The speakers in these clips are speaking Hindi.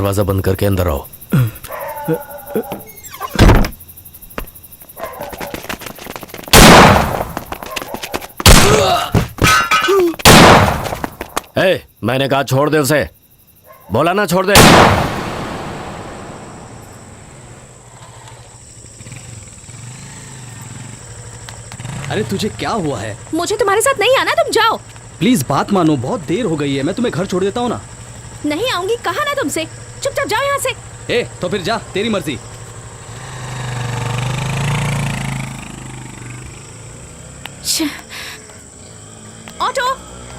दरवाजा बंद करके अंदर आओ। मैंने कहा छोड़ दे उसे, बोला ना छोड़ दे। अरे तुझे क्या हुआ है? मुझे तुम्हारे साथ नहीं आना, तुम जाओ। प्लीज बात मानो, बहुत देर हो गई है, मैं तुम्हें घर छोड़ देता हूँ ना। नहीं आऊंगी, कहा ना तुमसे, चुपचाप जाओ यहाँ से। तो फिर जा, तेरी मर्जी। Auto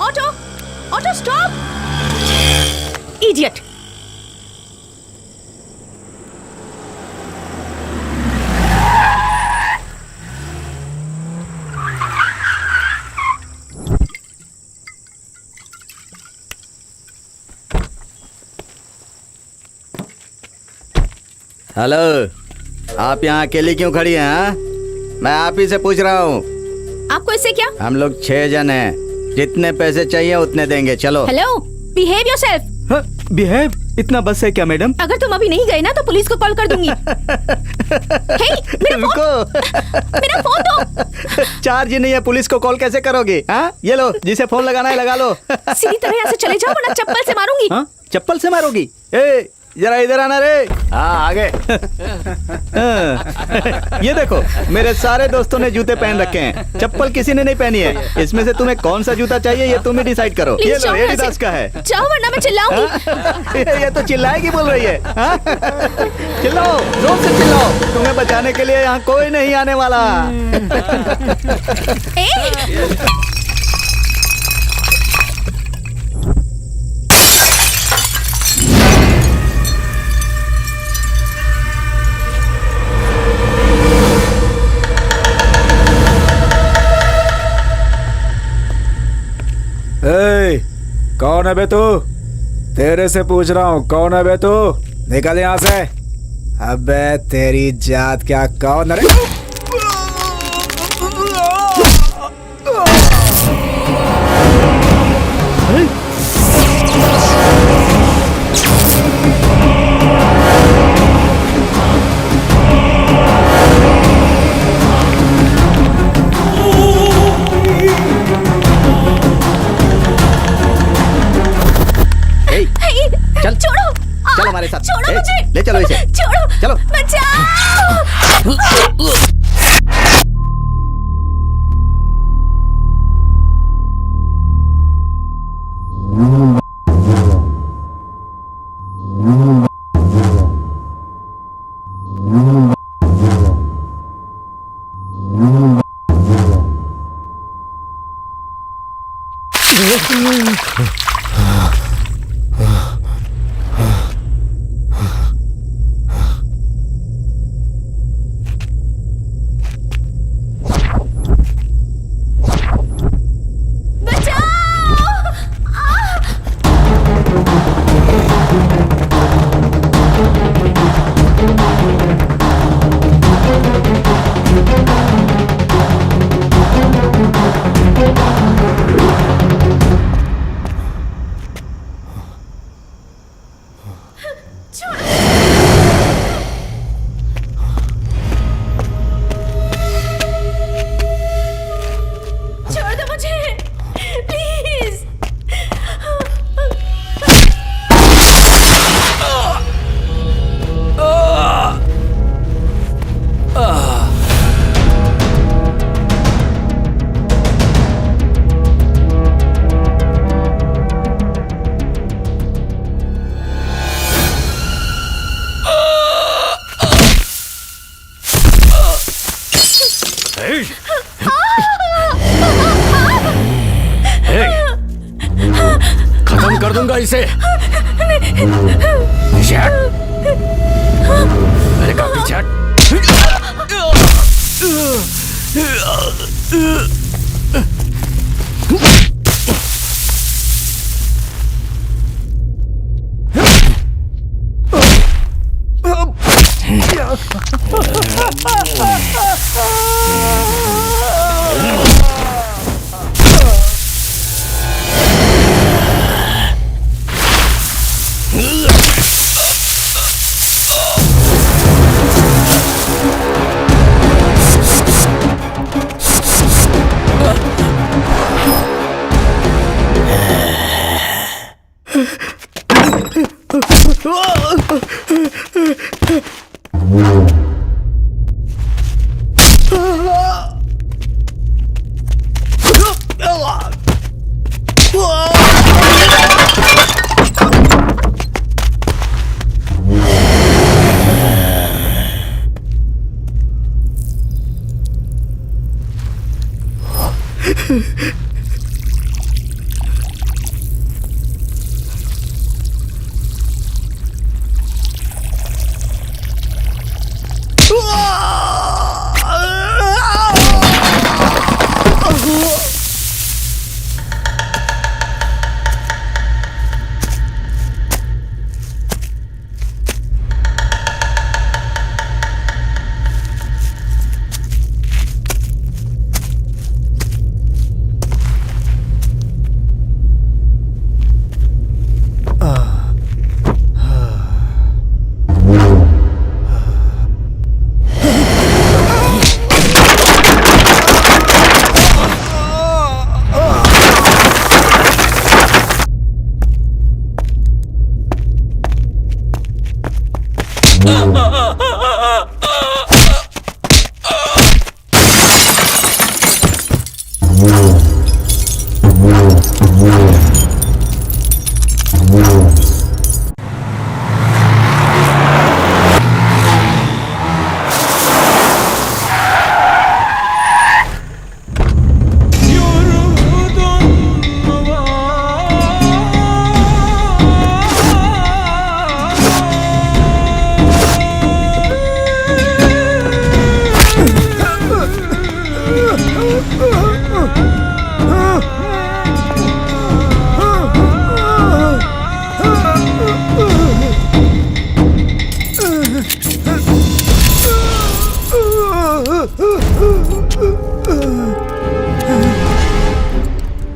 auto auto stop, idiot. Hello, आप यहाँ अकेली क्यों खड़ी हैं? हाँ? मैं आप ही से पूछ रहा हूँ। आपको इससे क्या? हम लोग 6 जन हैं, जितने पैसे चाहिए उतने देंगे। चलो। Hello, behave yourself. बिहेव? इतना बस है क्या मैडम? अगर तुम अभी नहीं गए ना तो पुलिस को कॉल कर दूंगी। मेरा फोन दो। चार्ज नहीं है, पुलिस को कॉल कैसे करोगे? हाँ, ये लो, जिसे फोन लगाना है लगा लो। सीधी तरह यहाँ से चले जाओ वरना चप्पल से मारूंगी। हाँ? चप्पल से मारोगी? जरा इधर आना रे। हाँ, आगे। ये देखो, मेरे सारे दोस्तों ने जूते पहन रखे हैं, चप्पल किसी ने नहीं पहनी है। इसमें से तुम्हें कौन सा जूता चाहिए ये तुम ही डिसाइड करो। ये लो, एडिडास का है। जाओ वरना मैं चिल्लाऊंगी। ये तो चिल्लाएगी बोल रही है। हाँ? चिल्लाओ, जोर से चिल्लाओ, तुम्हें बचाने के लिए यहाँ कोई नहीं आने वाला। कौन है बे तू? तेरे से पूछ रहा हूँ, कौन है बे तू? निकल यहाँ से। अबे तेरी जात क्या, कौन? अरे चल, छोड़ो, चल हमारे साथ। छोड़ो मुझे, ले चलो इसे। छोड़ो, चलो। बचाओ। खत्म कर दूंगा इसे। मैंने कहा पीछे हट।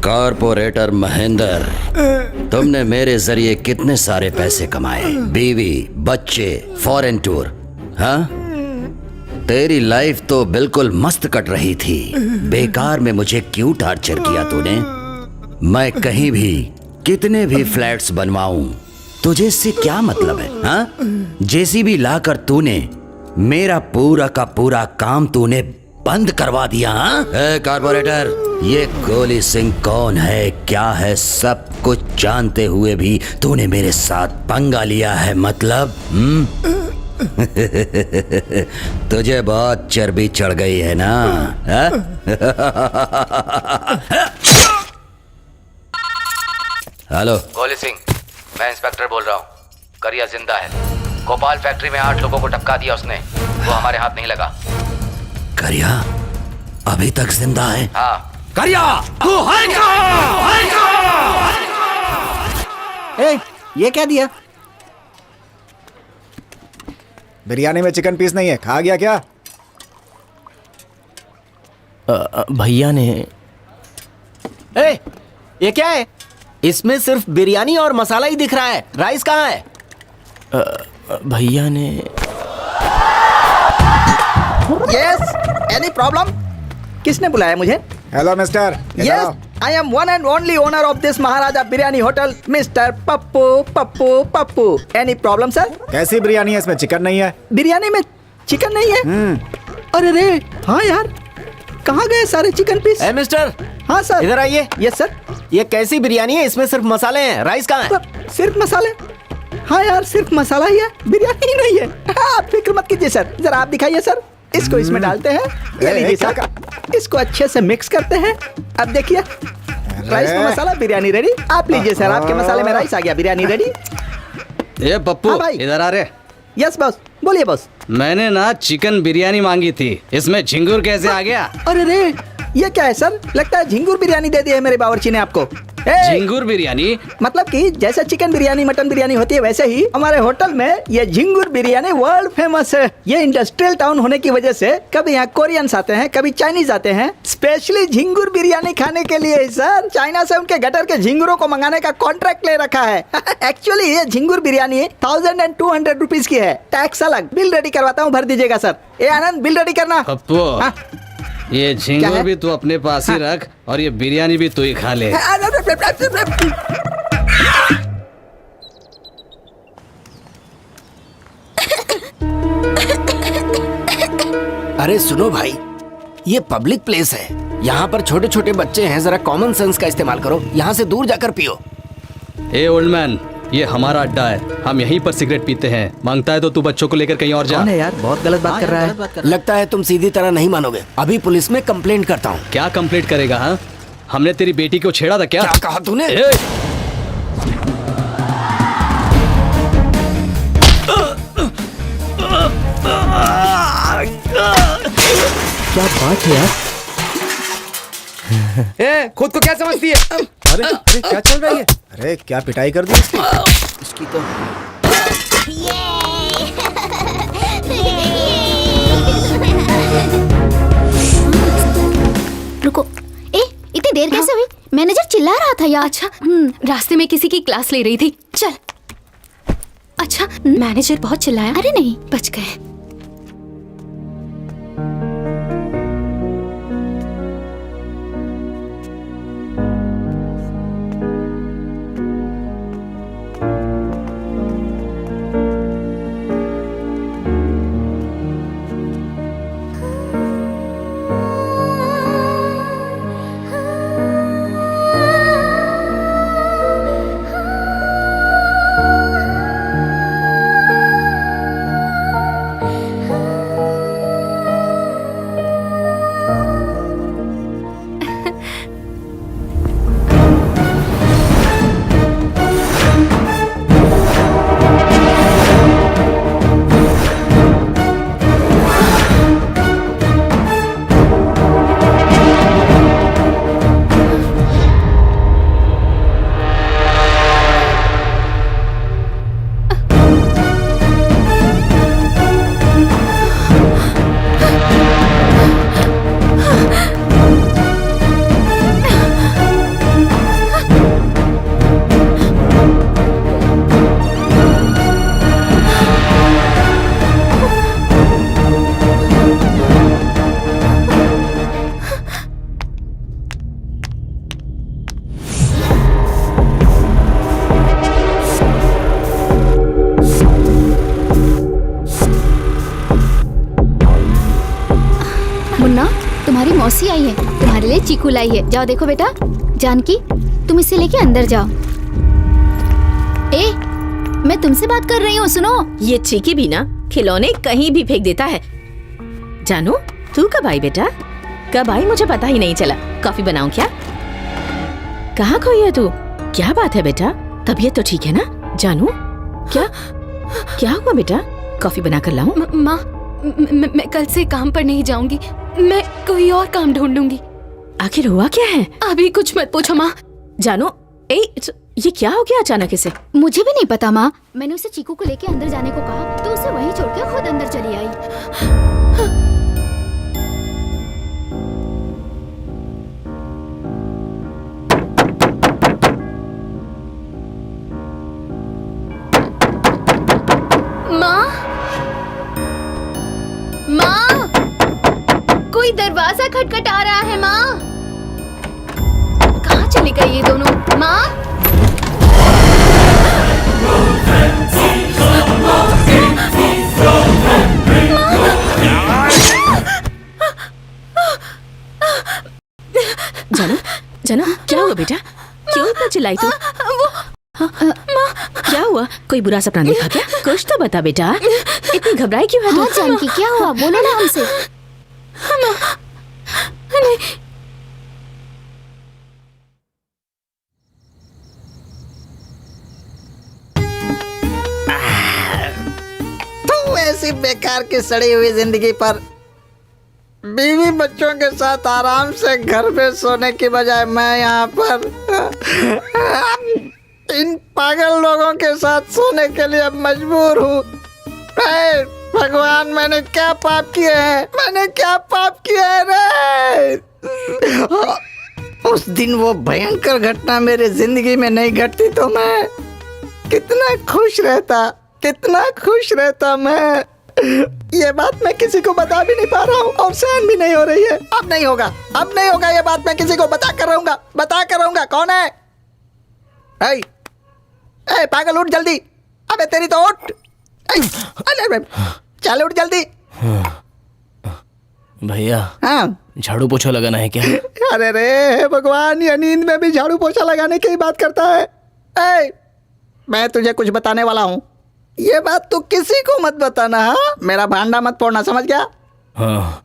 कॉर्पोरेटर महेंद्र, तुमने मेरे जरिए कितने सारे पैसे कमाए, बीवी, बच्चे, फॉरेन टूर। हाँ, तेरी लाइफ तो बिल्कुल मस्त कट रही थी। बेकार में मुझे क्यों टार्चर किया तूने? मैं कहीं भी कितने भी फ्लैट्स बनवाऊं, तुझे इससे क्या मतलब है? हाँ, जेसीबी लाकर तूने मेरा पूरा का पूरा काम तूने बंद करवा दिया। हाँ, कॉर्पोरेटर, ये गोली सिंह कौन है, क्या है, सब कुछ जानते हुए भी तूने मेरे साथ पंगा लिया है, मतलब? तुझे बहुत चर्बी चढ़ गई है ना? हेलो, गोली सिंह, मैं इंस्पेक्टर बोल रहा हूँ। करिया जिंदा है। गोपाल फैक्ट्री में 8 लोगों को टपका दिया उसने, वो हमारे हाथ नहीं लगा। करिया अभी तक जिंदा है? हाँ। करिया, तू है क्या? ए, ये क्या दिया? बिरयानी में चिकन पीस नहीं है, खा गया क्या? भैया ने। ए, ये क्या है? इसमें सिर्फ बिरयानी और मसाला ही दिख रहा है, राइस कहाँ है? भैया ने। Yes, any problem? किसने बुलाया मुझे? Hello mister. Yes, I am one and only owner of this Maharaja biryani hotel, mister Pappu Pappu Pappu. Any problem sir? कैसी बिरयानी है, इसमें चिकन नहीं है? बिरयानी में चिकन नहीं है? अरे रे, हाँ यार, कहाँ गए सारे चिकन पीस? ए मिस्टर, हाँ सर। इधर आइए। Yes sir. ये कैसी बिरयानी है? इसमें सिर्फ मसाले हैं, राइस कहाँ है? सिर्फ मसाले? हाँ यार, सिर्फ मसाला ही है, बिरयानी ही नहीं है। हाँ, आप फिक्र मत कीजिए सर, जरा आप दिखाइए सर। इसको इसमें डालते हैं, ये लीजिए सर, इसको अच्छे से मिक्स करते हैं। अब देखिए, राइस में मसाला, बिरयानी रेडी। आप लीजिए सर, आपके मसाले में राइस आ गया, बिरयानी रेडी। ये पप्पू, हाँ भाई। इधर आ रहे। यस बॉस, बोलिए बॉस। मैंने ना चिकन बिरयानी मांगी थी, इसमें झिंगुर कैसे आ गया? अरे रे, ये क्या है सर? लगता है झिंगुर बिरयानी दे दी है मेरे बावर्ची ने आपको। झिंगुर बिरयानी? मतलब कि जैसे चिकन बिरयानी, मटन बिरयानी होती है, वैसे ही हमारे होटल में ये झिंगुर बिरयानी वर्ल्ड फेमस है। ये इंडस्ट्रियल टाउन होने की वजह से कभी यहाँ कोरियंस आते हैं, कभी चाइनीज आते हैं, स्पेशली झिंगुर बिरयानी खाने के लिए। सर, चाइना से उनके गटर के झिंगुरों को मंगाने का कॉन्ट्रैक्ट ले रखा है। एक्चुअली ये झिंगुर बिरयानी 1200 रुपीज की है, टैक्स अलग। बिल रेडी करवाता हूँ, भर दीजिएगा सर। ए आनंद, बिल रेडी करना। पप्पू, हाँ? ये क्या झिंगुर है? भी तू अपने पास ही रख और ये बिरयानी भी तू ही खा ले। अरे सुनो भाई, ये पब्लिक प्लेस है, यहाँ पर छोटे छोटे बच्चे हैं, जरा कॉमन सेंस का इस्तेमाल करो, यहाँ से दूर जाकर पियो। ए ओल्ड मैन, ये हमारा अड्डा है, हम यहीं पर सिगरेट पीते हैं। मांगता है तो तू बच्चों को लेकर कहीं और जा। कौन है यार, बहुत गलत बात कर रहा है। लगता है तुम सीधी तरह नहीं मानोगे। अभी पुलिस में कंप्लेंट करता हूँ। क्या कंप्लेंट करेगा? हाँ, हमने तेरी बेटी को छेड़ा था क्या? क्या कहा तूने? ए! क्या बात है यार। ए, खुद को क्या समझती है? अरे अरे क्या चल रही है? अरे क्या पिटाई कर दी इसकी? इसकी तो रुको। ए, इतनी देर कैसे हुई? मैनेजर चिल्ला रहा था यार। अच्छा, रास्ते में किसी की क्लास ले रही थी। चल। अच्छा, मैनेजर बहुत चिल्लाया? अरे नहीं, बच गए। तुम्हारी मौसी आई है, तुम्हारे लिए चीकू लाई है। जाओ देखो बेटा। जानकी, तुम इसे लेके अंदर जाओ। ए, मैं तुमसे बात कर रही हूँ, सुनो। ये चीकी भी ना खिलौने कहीं भी फेंक देता है। जानू, तू कब आई बेटा? कब आई मुझे पता ही नहीं चला। कॉफी बनाऊं क्या? कहाँ खोई है तू? क्या बात है बेटा? तबीयत तो ठीक है ना? जानू, क्या हुआ बेटा? कॉफी बना कर लाऊं? माँ, मैं कल से काम पर नहीं जाऊंगी। मैं कोई और काम ढूंढूंगी। आखिर हुआ क्या है? अभी कुछ मत पूछो माँ। जानू, ये क्या हो गया अचानक इसे? मुझे भी नहीं पता माँ। मैंने उसे चीकू को लेके अंदर जाने को कहा तो उसे वहीं छोड़ के खुद अंदर चली आई। माँ, कोई दरवाजा खटखटा रहा है। माँ, कहाँ चली गई ये दोनों? माँ, जानू, क्या हुआ बेटा? क्यों इतना चिल्लाई तू? क्या हुआ? कोई बुरा सपना देखा क्या? कुछ तो बता बेटा। इतनी घबराई क्यों है तू? हाँ जानकी, क्या हुआ? बोलो ना हमसे। तू ऐसी बेकार की सड़ी हुई जिंदगी पर बीवी बच्चों के साथ आराम से घर पे सोने की बजाय मैं यहाँ पर इन पागल लोगों के साथ सोने के लिए मजबूर हूँ। भगवान, मैंने क्या पाप किए हैं? मैंने क्या पाप किया है रे? उस दिन वो भयंकर घटना मेरी जिंदगी में नहीं घटती तो मैं कितना खुश रहता मैं। ये बात मैं किसी को बता भी नहीं पा रहा हूँ और सहन भी नहीं हो रही है। अब नहीं होगा ये बात मैं किसी को बता कर रहूंगा। कौन है? ए पागल, उठ जल्दी। अबे तेरी तो उठ। अरे चल उठ जल्दी। भैया, हाँ झाड़ू पोछा लगाना है क्या? अरे रे भगवान, ये नींद में भी झाड़ू पोछा लगाने की ही बात करता है। मैं तुझे कुछ बताने वाला हूँ। ये बात तू किसी को मत बताना, हाँ? मेरा भांडा मत फोड़ना, समझ गया? हाँ।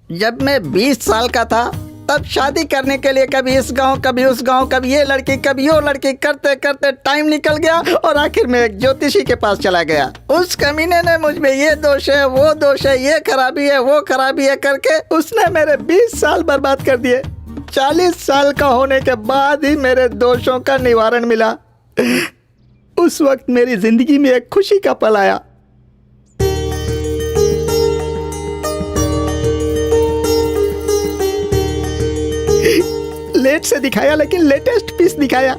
जब मैं 20 साल का था तब शादी करने के लिए कभी इस गांव कभी उस गांव, कभी ये लड़की कभी वो लड़की करते करते टाइम निकल गया और आखिर में एक ज्योतिषी के पास चला गया। उस कमीने ने मुझ में ये दोष है, वो दोष है, ये खराबी है, वो खराबी है करके उसने मेरे 20 साल बर्बाद कर दिए। 40 साल का होने के बाद ही मेरे दोषों का निवारण मिला। उस वक्त मेरी जिंदगी में एक खुशी का पल आया। लेट से दिखाया लेकिन लेटेस्ट पीस दिखाया।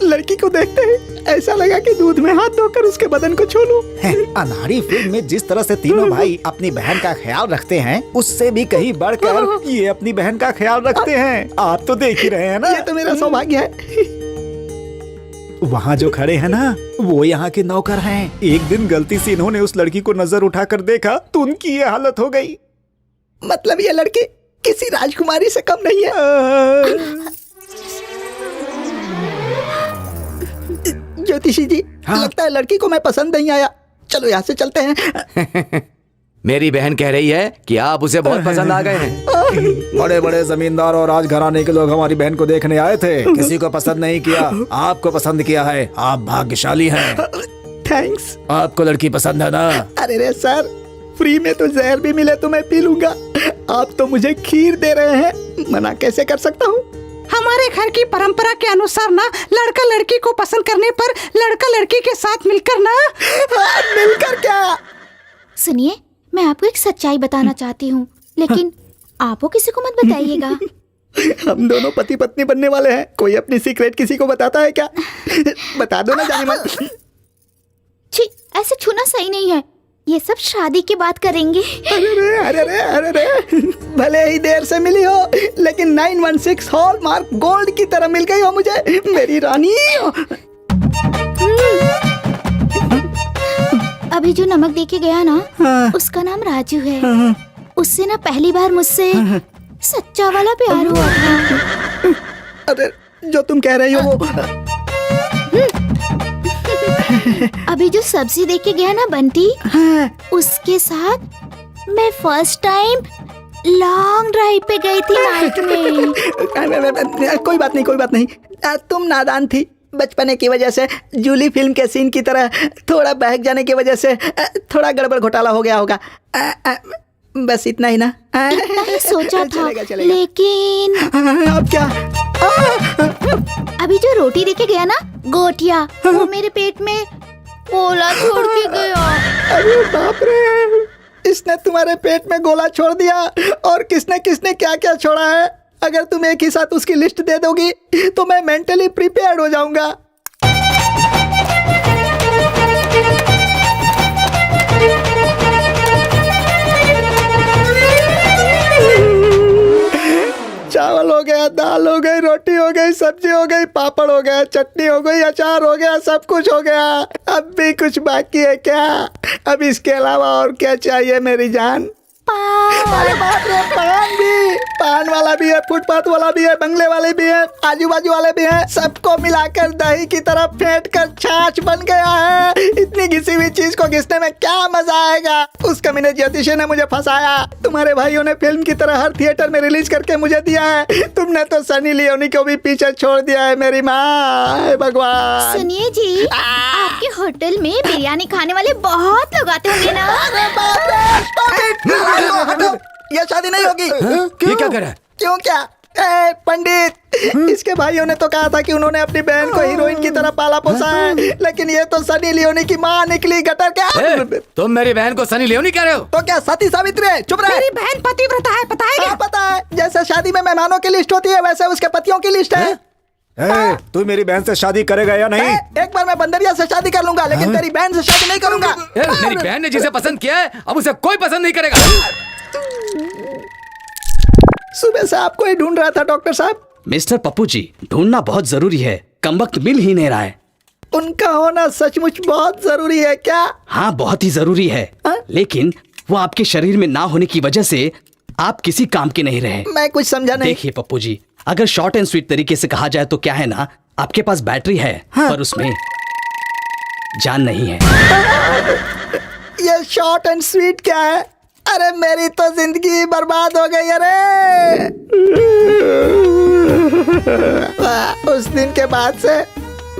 लड़की को देखते ही ऐसा लगा कि दूध में हाथ धोकर उसके बदन को छू लूं। अनाड़ी फिल्म में जिस तरह से तीनों भाई अपनी बहन का ख्याल रखते हैं, उससे भी कहीं बढ़कर ये अपनी बहन का ख्याल रखते हैं। आप तो देख ही रहे हैं ना। ये तो मेरा सौभाग्य है। वहाँ जो खड़े हैं ना, वो यहाँ के नौकर हैं। एक दिन गलती से इन्होंने उस लड़की को नजर उठाकर देखा तो उनकी ये हालत हो गई। मतलब ये लड़की किसी राजकुमारी से कम नहीं है। ज्योतिषी जी, हाँ? लगता है लड़की को मैं पसंद नहीं आया। चलो यहाँ से चलते हैं। मेरी बहन कह रही है कि आप उसे बहुत पसंद आ गए हैं। बड़े बड़े जमींदार और राजघराने के लोग हमारी बहन को देखने आए थे, किसी को पसंद नहीं किया, आपको पसंद किया है। आप भाग्यशाली हैं। थैंक्स। आपको लड़की पसंद है ना? अरे रे सर, फ्री में तो जहर भी मिले तो मैं पी लूंगा। आप तो मुझे खीर दे रहे हैं, मना कैसे कर सकता हूँ? हमारे घर की परंपरा के अनुसार ना, लड़का लड़की को पसंद करने पर लड़का लड़की के साथ मिलकर ना। मिलकर क्या? सुनिए, मैं आपको एक सच्चाई बताना चाहती हूँ, लेकिन आप वो किसी को मत बताइएगा। हम दोनों पति पत्नी बनने वाले हैं। कोई अपनी सीक्रेट किसी को बताता है क्या? बता दो ना जाने मन। छी, ऐसे छूना सही नहीं है। ये सब शादी के बाद करेंगे। अरे रे, भले ही देर से मिली हो, लेकिन 916 हॉलमार्क गोल्ड की तरह मिल गई हो मुझे, मेरी रानी। अभी जो नमक देके गया ना, हाँ। उसका नाम राजू है। उससे ना पहली बार मुझसे सच्चा वाला प्यार हुआ था। अरे जो तुम कह रही हो वो। अभी जो सब्जी देके गया ना बंटी, उसके साथ मैं फर्स्ट टाइम लॉन्ग ड्राइव पे गई थी नाइट में। कोई बात नहीं। तुम नादान थी। बचपने की वजह से जूली फिल्म के सीन की तरह थोड़ा बहक जाने की वजह से थोड़ा गड़बड़ घोटाला हो गया होगा। बस इतना ही ना। इतना ही सोचा था, चलेगा। लेकिन अब क्या? अभी जो रोटी देके गया ना, गोटिया, वो मेरे पेट में गोला छोड़ के गया। अरे बाप रे, इसने तुम्हारे पेट में गोला छोड़ दिया। और किसने किसने क्या क्या छोड़ा है? अगर तुम एक ही साथ उसकी लिस्ट दे दोगी तो मैं मेंटली प्रिपेयर्ड हो जाऊंगा। चावल हो गया, दाल हो गई, रोटी हो गई, सब्जी हो गई, पापड़ हो गया, चटनी हो गई, अचार हो गया, सब कुछ हो गया। अब भी कुछ बाकी है क्या? अब इसके अलावा और क्या चाहिए मेरी जान? अरे बाप रे, पान वाला भी है, फुटपाथ वाला भी है, बंगले वाले भी है, आजू बाजू वाले भी है। सबको मिलाकर दही की तरह फेंट कर छाछ बन गया है। इतनी घिसी हुई चीज को घिसने में क्या मजा आएगा? उस कमीने ज्योतिषी ने मुझे फंसाया। तुम्हारे भाइयों ने फिल्म की तरह हर थिएटर में रिलीज करके मुझे दिया है। तुमने तो सनी लियोनी को भी पीछे छोड़ दिया है मेरी माँ। भगवान। सुनिए जी, आपके होटल में बिरयानी खाने वाले बहुत लोग आते होंगे ना। ये शादी नहीं होगी। ये क्या कर रहा है? क्यों क्या? पंडित, इसके भाइयों ने तो कहा था कि उन्होंने अपनी बहन को हीरोइन की तरह पाला पोसा है, लेकिन ये तो सनी लियोनी की माँ निकली। गटर क्या? तुम मेरी बहन को सनी लियोनी कह रहे हो? तो क्या सती सावित्री है? चुप रहे। मेरी बहन पतिव्रता है, पता है क्या? हाँ, पता है। जैसे शादी में मेहमानों की लिस्ट होती है, वैसे उसके पतियों की लिस्ट है। तू मेरी बहन से शादी करेगा या नहीं? एक बार मैं बंदरिया से शादी कर लूंगा, लेकिन तेरी बहन से शादी नहीं करूंगा। मेरी बहन ने जिसे पसंद किया है, अब उसे कोई पसंद नहीं करेगा। सुबह से आपको ही ढूंढ रहा था डॉक्टर साहब। मिस्टर पप्पू जी, ढूंढना बहुत जरूरी है, कमबख्त मिल ही नहीं रहा है। उनका होना सचमुच बहुत जरूरी है क्या? हाँ, बहुत ही जरूरी है, लेकिन वो आपके शरीर में ना होने की वजह से आप किसी काम के नहीं रहे। मैं कुछ समझा नहीं। देखिए पप्पू जी, अगर शॉर्ट एंड स्वीट तरीके से कहा जाए तो क्या है ना, आपके पास बैटरी है, पर उसमें जान नहीं है। ये शॉर्ट एंड स्वीट क्या है? अरे मेरी तो जिंदगी बर्बाद हो गई। अरे उस दिन के बाद से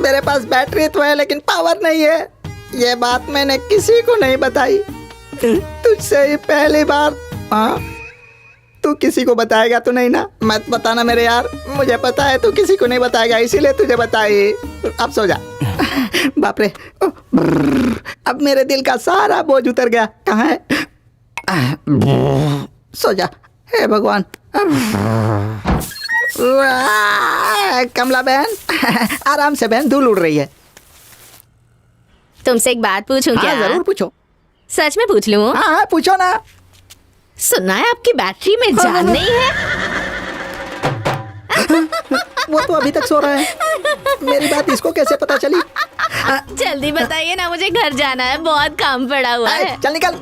मेरे पास बैटरी तो है लेकिन पावर नहीं है। ये बात मैंने किसी को नहीं बताई, तुझसे ही पहली बार। हाँ, तू किसी को बताएगा तो नहीं ना? मत बताना मेरे यार, मुझे पता है तू किसी को नहीं बताएगा, इसीलिए तुझे बताई। अब सो जा। बाप रे, अब मेरे दिल का सारा बोझ उतर गया। कहाँ है? सो जा। हे भगवान। कमला बहन, आराम से बहन, धूल उड़ रही है। तुमसे एक बात पूछूं क्या? हाँ, जरूर पूछो। सच में पूछ लूं? हाँ पूछो ना। सुना है आपकी बैटरी में जान नहीं है। वो तो अभी तक सो रहा है, मेरी बात इसको कैसे पता चली? जल्दी बताइए ना, मुझे घर जाना है, बहुत काम पड़ा हुआ है। चल निकल।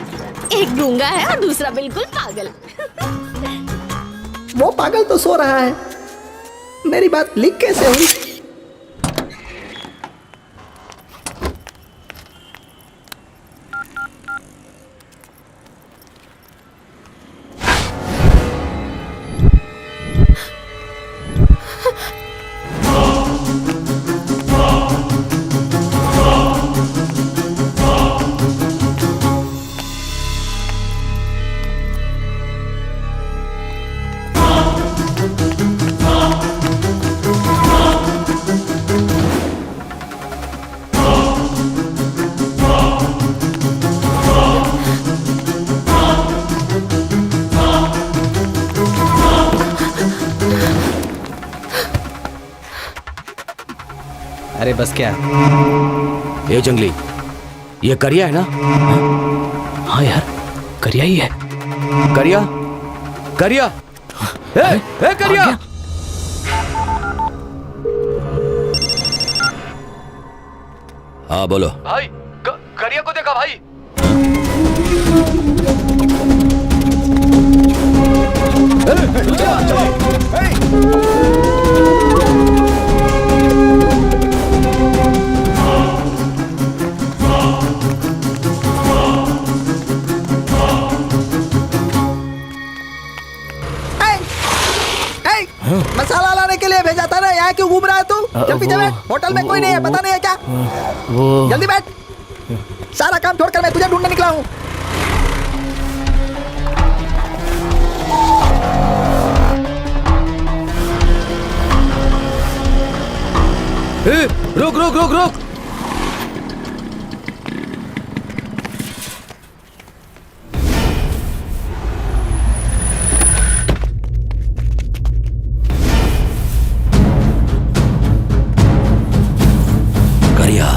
एक गूंगा है और दूसरा बिल्कुल पागल। वो पागल तो सो रहा है, मेरी बात लीक कैसे हुई? अरे बस क्या? ये जंगली, ये करिया है ना? हाँ यार, करिया ही है। करिया, करिया, ए करिया। हाँ बोलो। भाई, करिया को देखा भाई। मसाला लाने के लिए भेजा था ना, यहाँ क्यों घूम रहा है तू? चल पीछे बैठ, होटल में कोई नहीं है, पता नहीं है क्या? जल्दी बैठ, सारा काम छोड़कर मैं तुझे ढूंढने निकला हूँ। रुक रुक रुक रुक। करिया,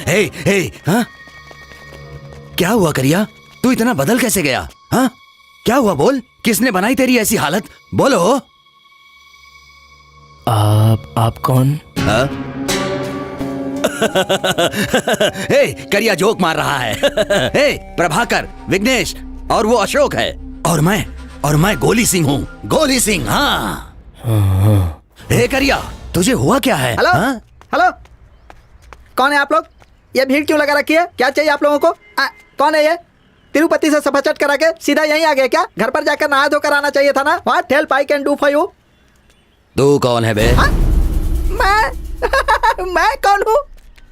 हे हे, हाँ? क्या हुआ करिया? तू इतना बदल कैसे गया? हाँ? क्या हुआ बोल? किसने बनाई तेरी ऐसी हालत? बोलो। आप कौन? हाँ? हे, करिया जोक मार रहा है। हे, प्रभाकर, विघ्नेश और वो अशोक है, और मैं गोली सिंह हूँ। गोली सिंह, हाँ। हे करिया, तुझे हुआ क्या है? हेलो, हाँ? हेलो, कौन है आप लोग? ये भीड़ क्यों लगा रखी है? क्या चाहिए आप लोगों को? कौन है ये? तिरुपति से सफा चट करा के सीधा यहीं आ गए क्या? घर पर जाकर नहा धोकर आना चाहिए था ना। What help I can do for you? तू कौन है बे? मैं कौन हूँ?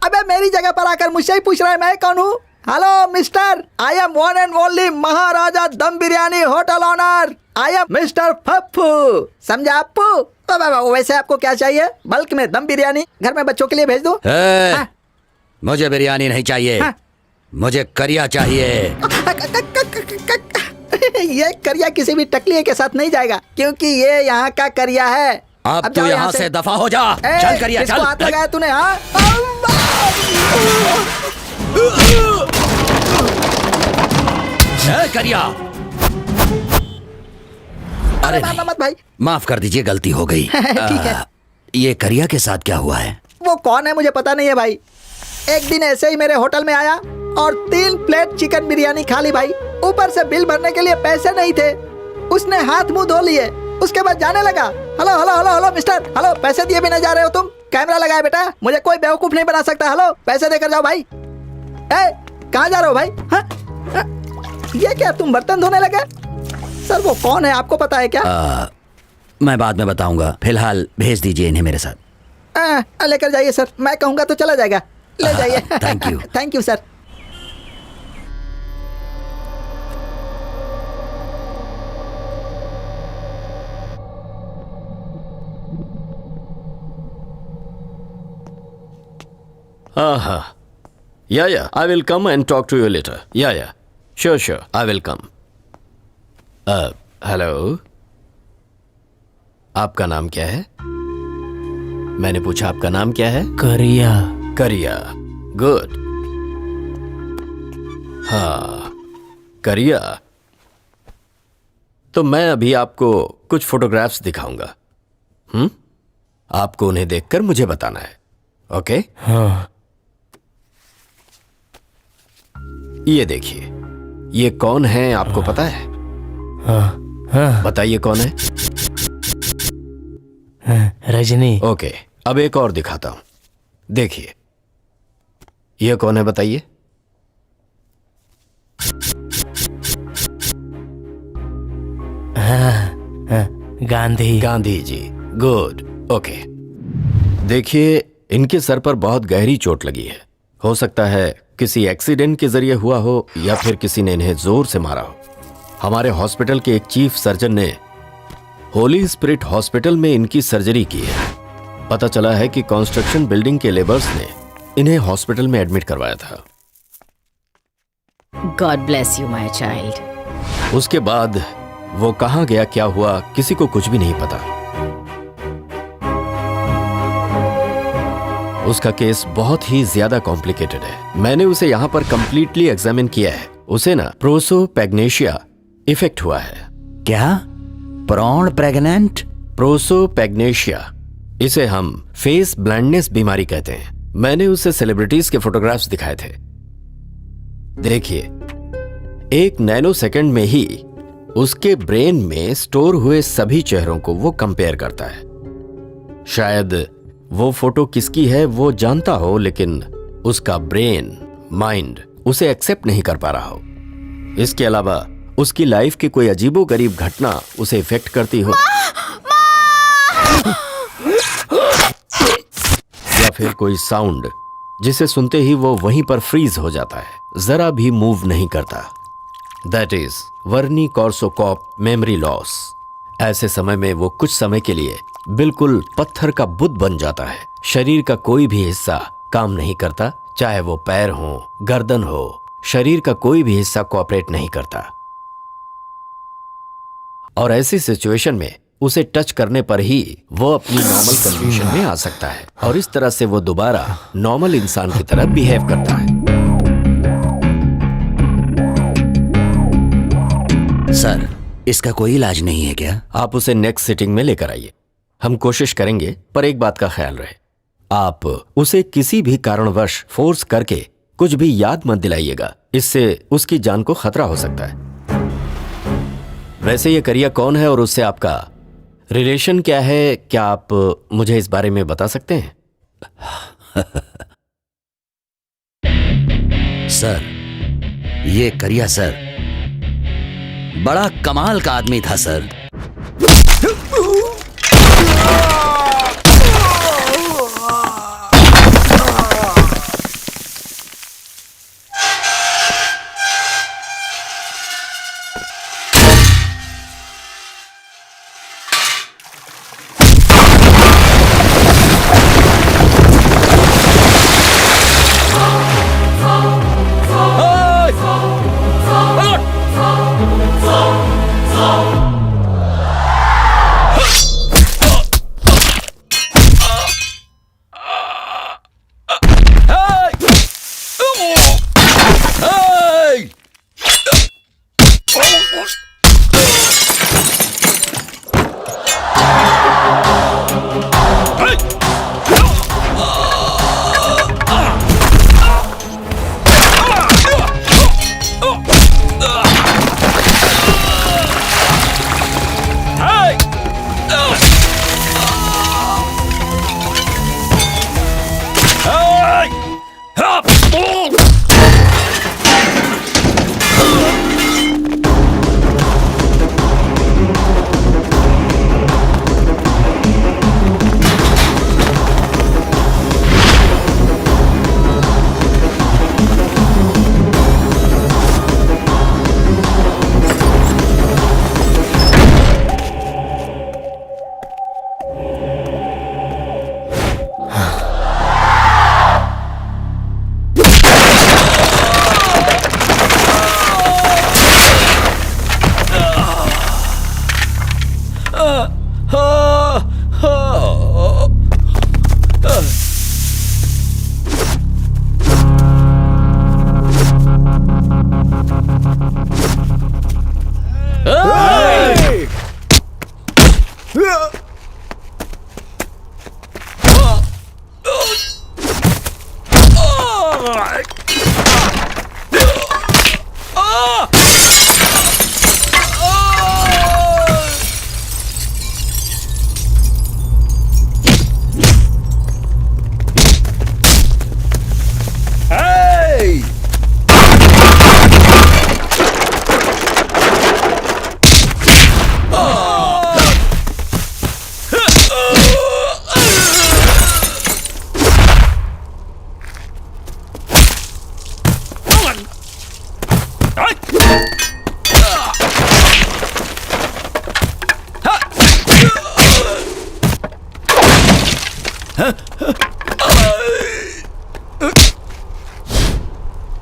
अबे मेरी जगह पर आकर मुझसे ही पूछ रहा है मैं कौन हूँ? Hello mister, I am one and only Maharaja dum biryani hotel owner. I am mister Pappu, समझा अप्पू? वैसे आपको क्या चाहिए? बल्क में दम बिरयानी घर में बच्चों के लिए भेज दूं? हाँ? मुझे बिरयानी नहीं चाहिए, हाँ? मुझे करिया चाहिए। ये करिया किसी भी टकलिए के साथ नहीं जाएगा, क्योंकि ये यहाँ का करिया है। अब जाओ तू यहाँ से दफा हो जा। ए, चल करिया किसको चल। हाथ लगाया तूने? हाँ? करिया। अरे मारना मत भाई। माफ कर दीजिए, गलती हो गई। ठीक है। ये करिया के साथ क्या हुआ है? वो कौन है मुझे पता नहीं है भाई। एक दिन ऐसे ही मेरे होटल में आया और 3 प्लेट चिकन बिरयानी खा ली भाई। ऊपर से बिल भरने के लिए पैसे नहीं थे। उसने हाथ मुंह धो लिए, उसके बाद जाने लगा। Hello hello hello hello mister, hello, पैसे दिए बिना जा रहे हो तुम? कैमरा लगाया बेटा, मुझे कोई बेवकूफ नहीं बना सकता। हेलो, पैसे देकर जाओ भाई। कहाँ जा रहे हो भाई? हाँ? ये क्या, तुम बर्तन धोने लगे? सर वो कौन है आपको पता है क्या? मैं बाद में बताऊंगा, फिलहाल भेज दीजिए इन्हें मेरे साथ। लेकर जाइए सर, मैं कहूंगा तो चला जाएगा। ले जाइए। Thank you. Thank you sir. Yeah, I will come and talk to you later. Yeah, sure, I will come. Hello, आपका नाम क्या है? मैंने पूछा आपका नाम क्या है? करिया। करिया, गुड। हाँ, करिया। तो मैं अभी आपको कुछ फोटोग्राफ्स दिखाऊंगा। आपको उन्हें देखकर मुझे बताना है, ओके? हाँ। ये देखिए, ये कौन है आपको पता है? हाँ। बताइए कौन है? रजनी। ओके, अब एक और दिखाता हूं। देखिए, ये कौन है बताइए? गांधी। Gandhi ji, good, okay. देखिए, इनके सर पर बहुत गहरी चोट लगी है। हो सकता है किसी एक्सीडेंट के जरिए हुआ हो या फिर किसी ने इन्हें जोर से मारा हो। हमारे हॉस्पिटल के एक चीफ सर्जन ने होली स्पिरिट हॉस्पिटल में इनकी सर्जरी की है। पता चला है कि कंस्ट्रक्शन बिल्डिंग के लेबर्स ने इन्हें हॉस्पिटल में एडमिट करवाया था। God bless you my child. उसके बाद वो कहां गया, क्या हुआ, किसी को कुछ भी नहीं पता। उसका केस बहुत ही ज्यादा कॉम्प्लिकेटेड है। मैंने उसे यहां पर कंप्लीटली एग्जामिन किया है। उसे ना प्रोसोपैग्नेशिया इफेक्ट हुआ है। क्या? Prawn pregnant? प्रोसोपैग्नेशिया, इसे हम फेस ब्लाइंडनेस बीमारी कहते हैं। मैंने उसे सेलिब्रिटीज के फोटोग्राफ्स दिखाए थे। देखिए, 1 नैनो सेकंड में ही उसके ब्रेन में स्टोर हुए सभी चेहरों को वो कंपेयर करता है। शायद वो फोटो किसकी है वो जानता हो, लेकिन उसका ब्रेन, माइंड उसे एक्सेप्ट नहीं कर पा रहा हो। इसके अलावा उसकी लाइफ की कोई अजीबोगरीब घटना उसे इफेक्ट करती हो, या फिर कोई साउंड जिसे सुनते ही वो वहीं पर फ्रीज हो जाता है, जरा भी मूव नहीं करता। That is Wernicke Korsakoff memory loss. ऐसे समय में वो कुछ समय के लिए बिल्कुल पत्थर का बुत बन जाता है। शरीर का कोई भी हिस्सा काम नहीं करता, चाहे वो पैर हो, गर्दन हो, शरीर का कोई भी हिस्सा कोऑपरेट नहीं करता। और ऐसी सिचुएशन में उसे टच करने पर ही वो अपनी नॉर्मल कंडीशन में आ सकता है, और इस तरह से वो दोबारा नॉर्मल इंसान की तरह बिहेव करता है। सर, इसका कोई इलाज नहीं है क्या? आप उसे नेक्स्ट सिटिंग में लेकर आइए, हम कोशिश करेंगे। पर एक बात का ख्याल रहे, आप उसे किसी भी कारणवश फोर्स करके कुछ भी याद मत दिलाइएगा, इससे उसकी जान को खतरा हो सकता है। वैसे ये करिया कौन है और उससे आपका रिलेशन क्या है, क्या आप मुझे इस बारे में बता सकते हैं? सर, ये करिया सर बड़ा कमाल का आदमी था सर।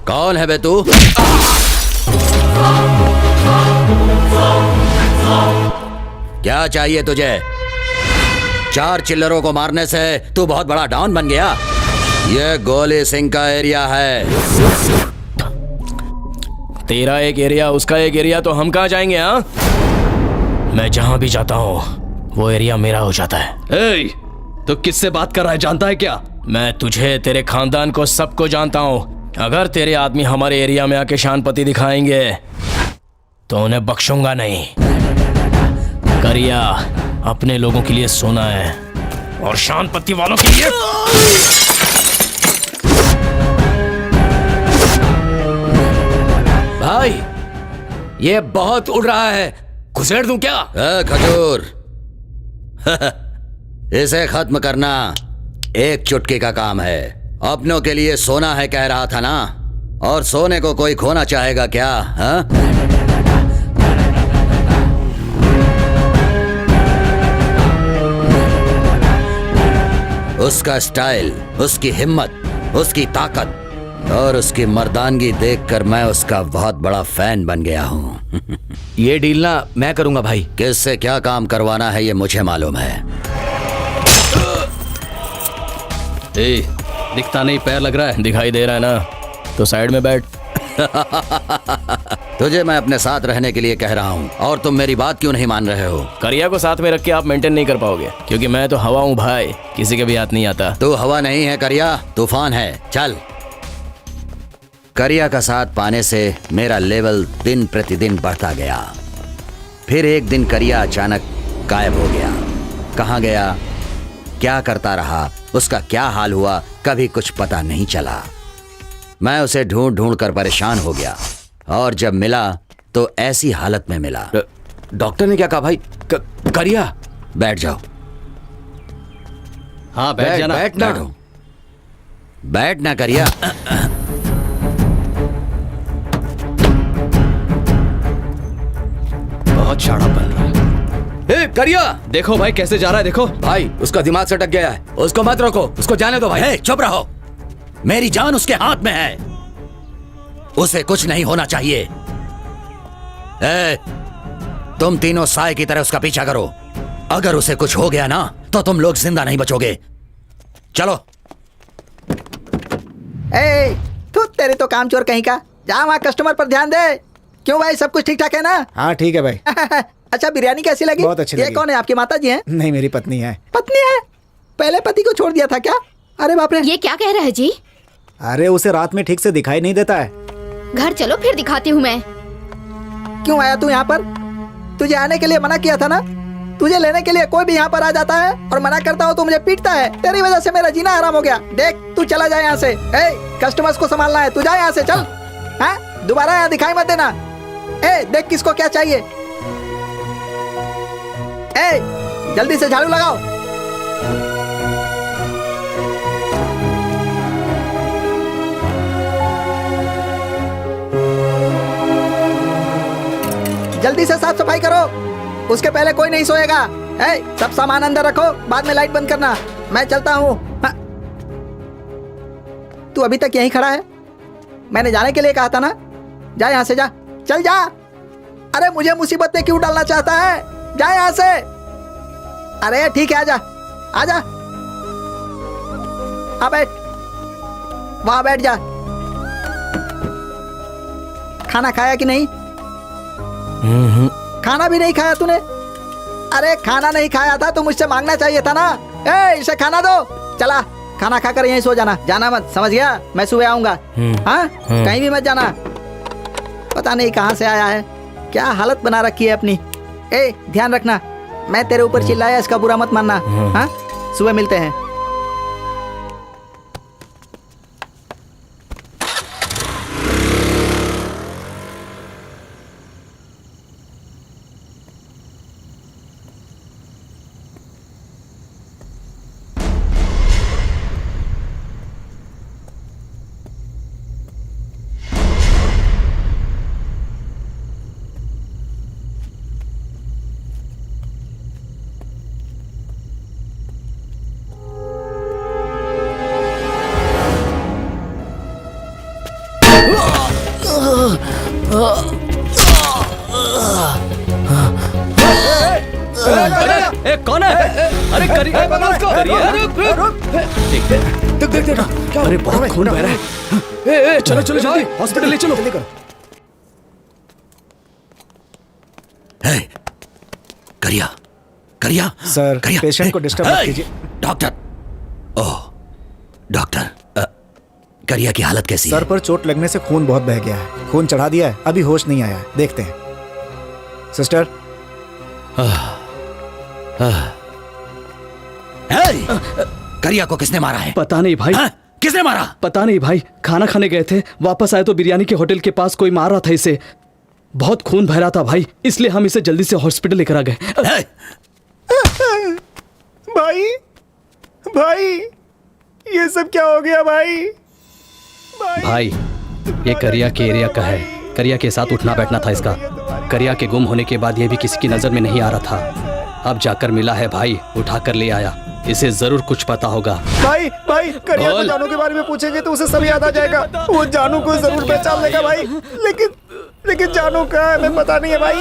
कौन है बे तू? क्या चाहिए तुझे? 4 चिल्लरों को मारने से तू बहुत बड़ा डॉन बन गया? ये गोली सिंह का एरिया है। तेरा एक एरिया, उसका एक एरिया, तो हम कहाँ जाएंगे? हाँ, मैं जहां भी जाता हूँ वो एरिया मेरा हो जाता है। ए, तो किससे बात कर रहा है, जानता है क्या? मैं तुझे, तेरे खानदान को, सबको जानता हूँ। अगर तेरे आदमी हमारे एरिया में आके शानपति दिखाएंगे तो उन्हें बख्शूंगा नहीं। करिया अपने लोगों के लिए सोना है और शानपति वालों के लिए। भाई, ये बहुत उड़ रहा है, घुसेड़ दूं क्या? खजूर, इसे खत्म करना एक चुटकी का काम है। अपनों के लिए सोना है कह रहा था ना, और सोने को कोई खोना चाहेगा क्या? हाँ? उसका स्टाइल, उसकी हिम्मत, उसकी ताकत और उसकी मर्दानगी देखकर मैं उसका बहुत बड़ा फैन बन गया हूँ। ये डील ना मैं करूंगा भाई। किससे क्या काम करवाना है ये मुझे मालूम है। ए, दिखता नहीं, पैर लग रहा है। दिखाई दे रहा है ना, तो साइड में बैठ। तुझे मैं अपने साथ रहने के लिए कह रहा हूँ और तुम मेरी बात क्यों नहीं मान रहे हो? करिया को साथ में रख के आप मेंटेन नहीं कर पाओगे, क्योंकि मैं तो हवा हूँ भाई, किसी के भी हाथ नहीं आता। तू हवा नहीं है करिया, तूफान है। चल। करिया का साथ पाने से मेरा लेवल दिन प्रतिदिन बढ़ता गया। फिर एक दिन करिया अचानक गायब हो गया। कहाँ गया, क्या करता रहा, उसका क्या हाल हुआ, कभी कुछ पता नहीं चला। मैं उसे ढूंढ ढूंढ कर परेशान हो गया और जब मिला तो ऐसी हालत में मिला। डॉक्टर ने क्या कहा भाई? करिया? बैठ जाओ। हाँ, बैठ जाना। बैठना, बैठना करिया। बहुत शाना बन रहा है। ए, करिया! देखो भाई कैसे जा रहा है, देखो। भाई, उसका दिमाग सटक गया है, उसको मत रोको, उसको जाने दो भाई। ए, चुप रहो, मेरी जान उसके हाथ में है, उसे कुछ नहीं होना चाहिए। ए, तुम तीनों साए की तरह उसका पीछा करो। अगर उसे कुछ हो गया ना तो तुम लोग जिंदा नहीं बचोगे। चलो। ए, तू तेरी तो काम चोर कहीं का। जा वहाँ कस्टमर पर ध्यान दे। क्यों भाई, सब कुछ ठीक ठाक है ना? हाँ ठीक है भाई। अच्छा, बिरयानी कैसी लगी? बहुत अच्छी लगी। ये कौन है, आपकी माता जी हैं? नहीं, मेरी पत्नी है। पत्नी है? पहले पति को छोड़ दिया था क्या? अरे बाप रे। ये क्या कह रहा है जी? अरे उसे रात में ठीक से दिखाई नहीं देता है। घर चलो, फिर दिखाती हूँ मैं। क्यों आया तू यहाँ पर? तुझे आने के लिए मना किया था ना। तुझे लेने के लिए कोई भी यहाँ पर आ जाता है और मना करता हो तो मुझे पीटता है। तेरी वजह से मेरा जीना हराम हो गया। देख, तू चला जाए यहाँ से। कस्टमर्स को संभालना है, तू जा यहाँ से, चल। हाँ, दोबारा यहाँ दिखाई मत देना। देख किसको क्या चाहिए। जल्दी से झाड़ू लगाओ। जल्दी से साफ सफाई करो, उसके पहले कोई नहीं सोएगा। सब सामान अंदर रखो, बाद में लाइट बंद करना। मैं चलता हूँ। तू अभी तक यहीं खड़ा है? मैंने जाने के लिए कहा था ना। जा यहाँ से, जा, चल जा। अरे मुझे मुसीबत में क्यों डालना चाहता है? जा यहाँ से। अरे ठीक है, आजा आजा, आ बैठ, वहां बैठ जा। खाना खाया कि नहीं? खाना भी नहीं खाया तूने? अरे खाना नहीं खाया था तो मुझसे मांगना चाहिए था ना। ए, इसे खाना दो। चला, खाना खाकर यहीं सो जाना, जाना मत, समझ गया? मैं सुबह आऊंगा। हाँ, कहीं भी मत जाना। पता नहीं कहाँ से आया है, क्या हालत बना रखी है अपनी। ए, ध्यान रखना, मैं तेरे ऊपर चिल्लाया इसका बुरा मत मानना। हाँ, सुबह मिलते हैं। ए, कौन है? अरे करिया, अरे बहुत खून बह रहा है। चलो चलो जल्दी हॉस्पिटल ले चलो। करिया, करिया सर, करिया, पेशेंट को डिस्टर्ब मत कीजिए। डॉक्टर, ओह डॉक्टर, करिया की हालत कैसी सर है? पर चोट लगने से खून बहुत बह गया है, खून चढ़ा दिया है, अभी होश नहीं आया है, देखते हैं। सिस्टर, करिया को किसने मारा है? पता नहीं भाई। किसने मारा? पता नहीं भाई, खाना खाने गए थे, वापस आए तो बिरयानी के होटल के पास कोई मार रहा था इसे। बहुत खून बह रहा था भाई, इसलिए हम इसे जल्दी से हॉस्पिटल लेकर आ गए। भाई भाई, ये सब क्या हो गया भाई? भाई, ये करिया के एरिया का है, करिया के साथ उठना बैठना था इसका। करिया के गुम होने के बाद ये भी किसी की नजर में नहीं आ रहा था, अब जाकर मिला है भाई, उठाकर ले आया। इसे जरूर कुछ पता होगा। भाई भाई, करिया को जानू के बारे में पूछेंगे तो उसे सब याद आ जाएगा, वो जानू को जरूर पहचान लेगा भाई। लेकिन जानू कहाँ है, हमें पता नहीं है भाई।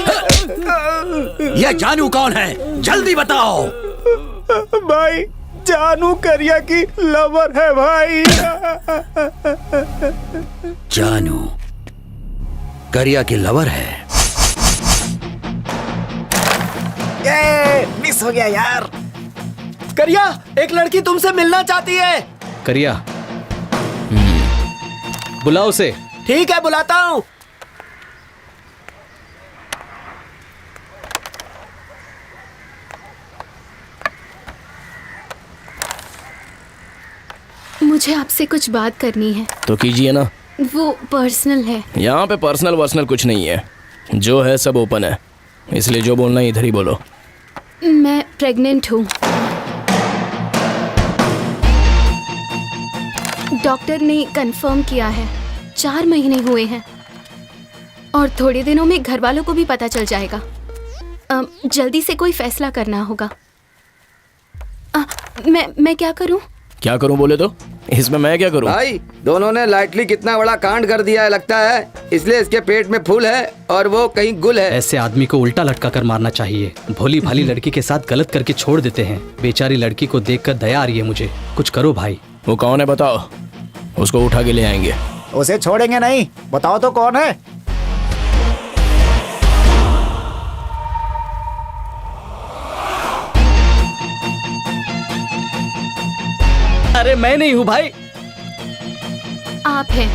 ये जानू कौन है, जल्दी बताओ। भाई, जानू करिया की लवर है भाई। जानू करिया की लवर है? ये मिस हो गया यार। करिया, एक लड़की तुमसे मिलना चाहती है। करिया, बुलाओ उसे। ठीक है, बुलाता हूँ। मुझे आपसे कुछ बात करनी है। तो कीजिए ना। वो पर्सनल है। यहाँ पे पर्सनल वर्सनल कुछ नहीं है, जो है सब ओपन है, इसलिए जो बोलना है इधर ही बोलो। मैं प्रेग्नेंट हूँ। डॉक्टर ने कंफर्म किया है, 4 महीने हुए हैं और थोड़े दिनों में घर वालों को भी पता चल जाएगा। जल्दी से कोई फैसला करना होगा। मैं क्या करूं? क्या करूं बोले तो? इसमें मैं क्या करूं? भाई, दोनों ने लाइटली कितना बड़ा कांड कर दिया है लगता है, इसलिए इसके पेट में फूल है और वो कहीं गुल है। ऐसे आदमी को उल्टा लटका कर मारना चाहिए। भोली भाली लड़की के साथ गलत करके छोड़ देते हैं। बेचारी लड़की को देखकर दया आ रही है मुझे, कुछ करो भाई। वो कौन है बताओ, उसको उठा के ले आएंगे। उसे छोड़ेंगे नहीं, बताओ तो कौन है? अरे मैं नहीं हूँ भाई। आप हैं।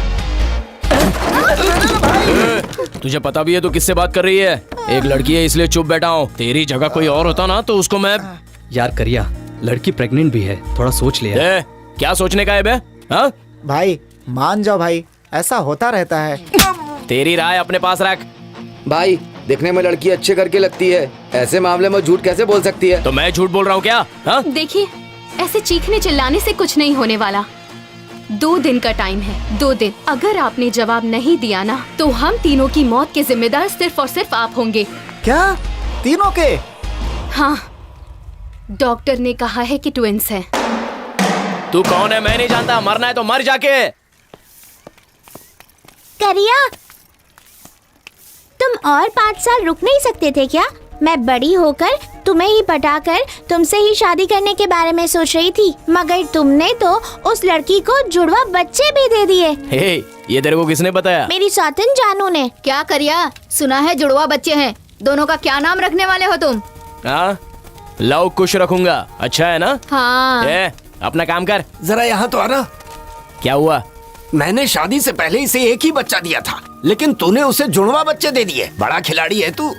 तुझे पता भी है तो किससे बात कर रही है? एक लड़की है इसलिए चुप बैठा हूँ, तेरी जगह कोई और होता ना तो उसको मैं। यार करिया, लड़की प्रेग्नेंट भी है, थोड़ा सोच लिया। क्या सोचने का है बे? हाँ भाई मान जाओ भाई, ऐसा होता रहता है। तेरी राय अपने पास रख। भाई, देखने में लड़की अच्छे करके लगती है, ऐसे मामले में झूठ कैसे बोल सकती है? तो मैं झूठ बोल रहा हूँ क्या? हाँ? देखिए, ऐसे चीखने चिल्लाने से कुछ नहीं होने वाला। 2 दिन का टाइम है, 2 दिन। अगर आपने जवाब नहीं दिया ना तो हम तीनों की मौत के जिम्मेदार सिर्फ और सिर्फ आप होंगे। क्या? तीनों के? हाँ, डॉक्टर ने कहा है कि ट्विंस हैं। तू कौन है? मैं नहीं जानता, मरना है तो मर जाके। करिया, तुम और 5 साल रुक नहीं सकते थे क्या? मैं बड़ी होकर तुम्हें ही पटाकर तुमसे ही शादी करने के बारे में सोच रही थी, मगर तुमने तो उस लड़की को जुड़वा बच्चे भी दे दिए। हे, ये तेरे को किसने बताया? मेरी सौतन जानू ने। क्या करिया, सुना है जुड़वा बच्चे हैं, दोनों का क्या नाम रखने वाले हो तुम? हाँ, लव कुश रखूंगा, अच्छा है ना? हाँ। अपना काम कर। जरा यहाँ तो आना। क्या हुआ? मैंने शादी से पहले इसे एक ही बच्चा दिया था, लेकिन तूने उसे जुड़वा बच्चे दे दिए। बड़ा खिलाड़ी है तू।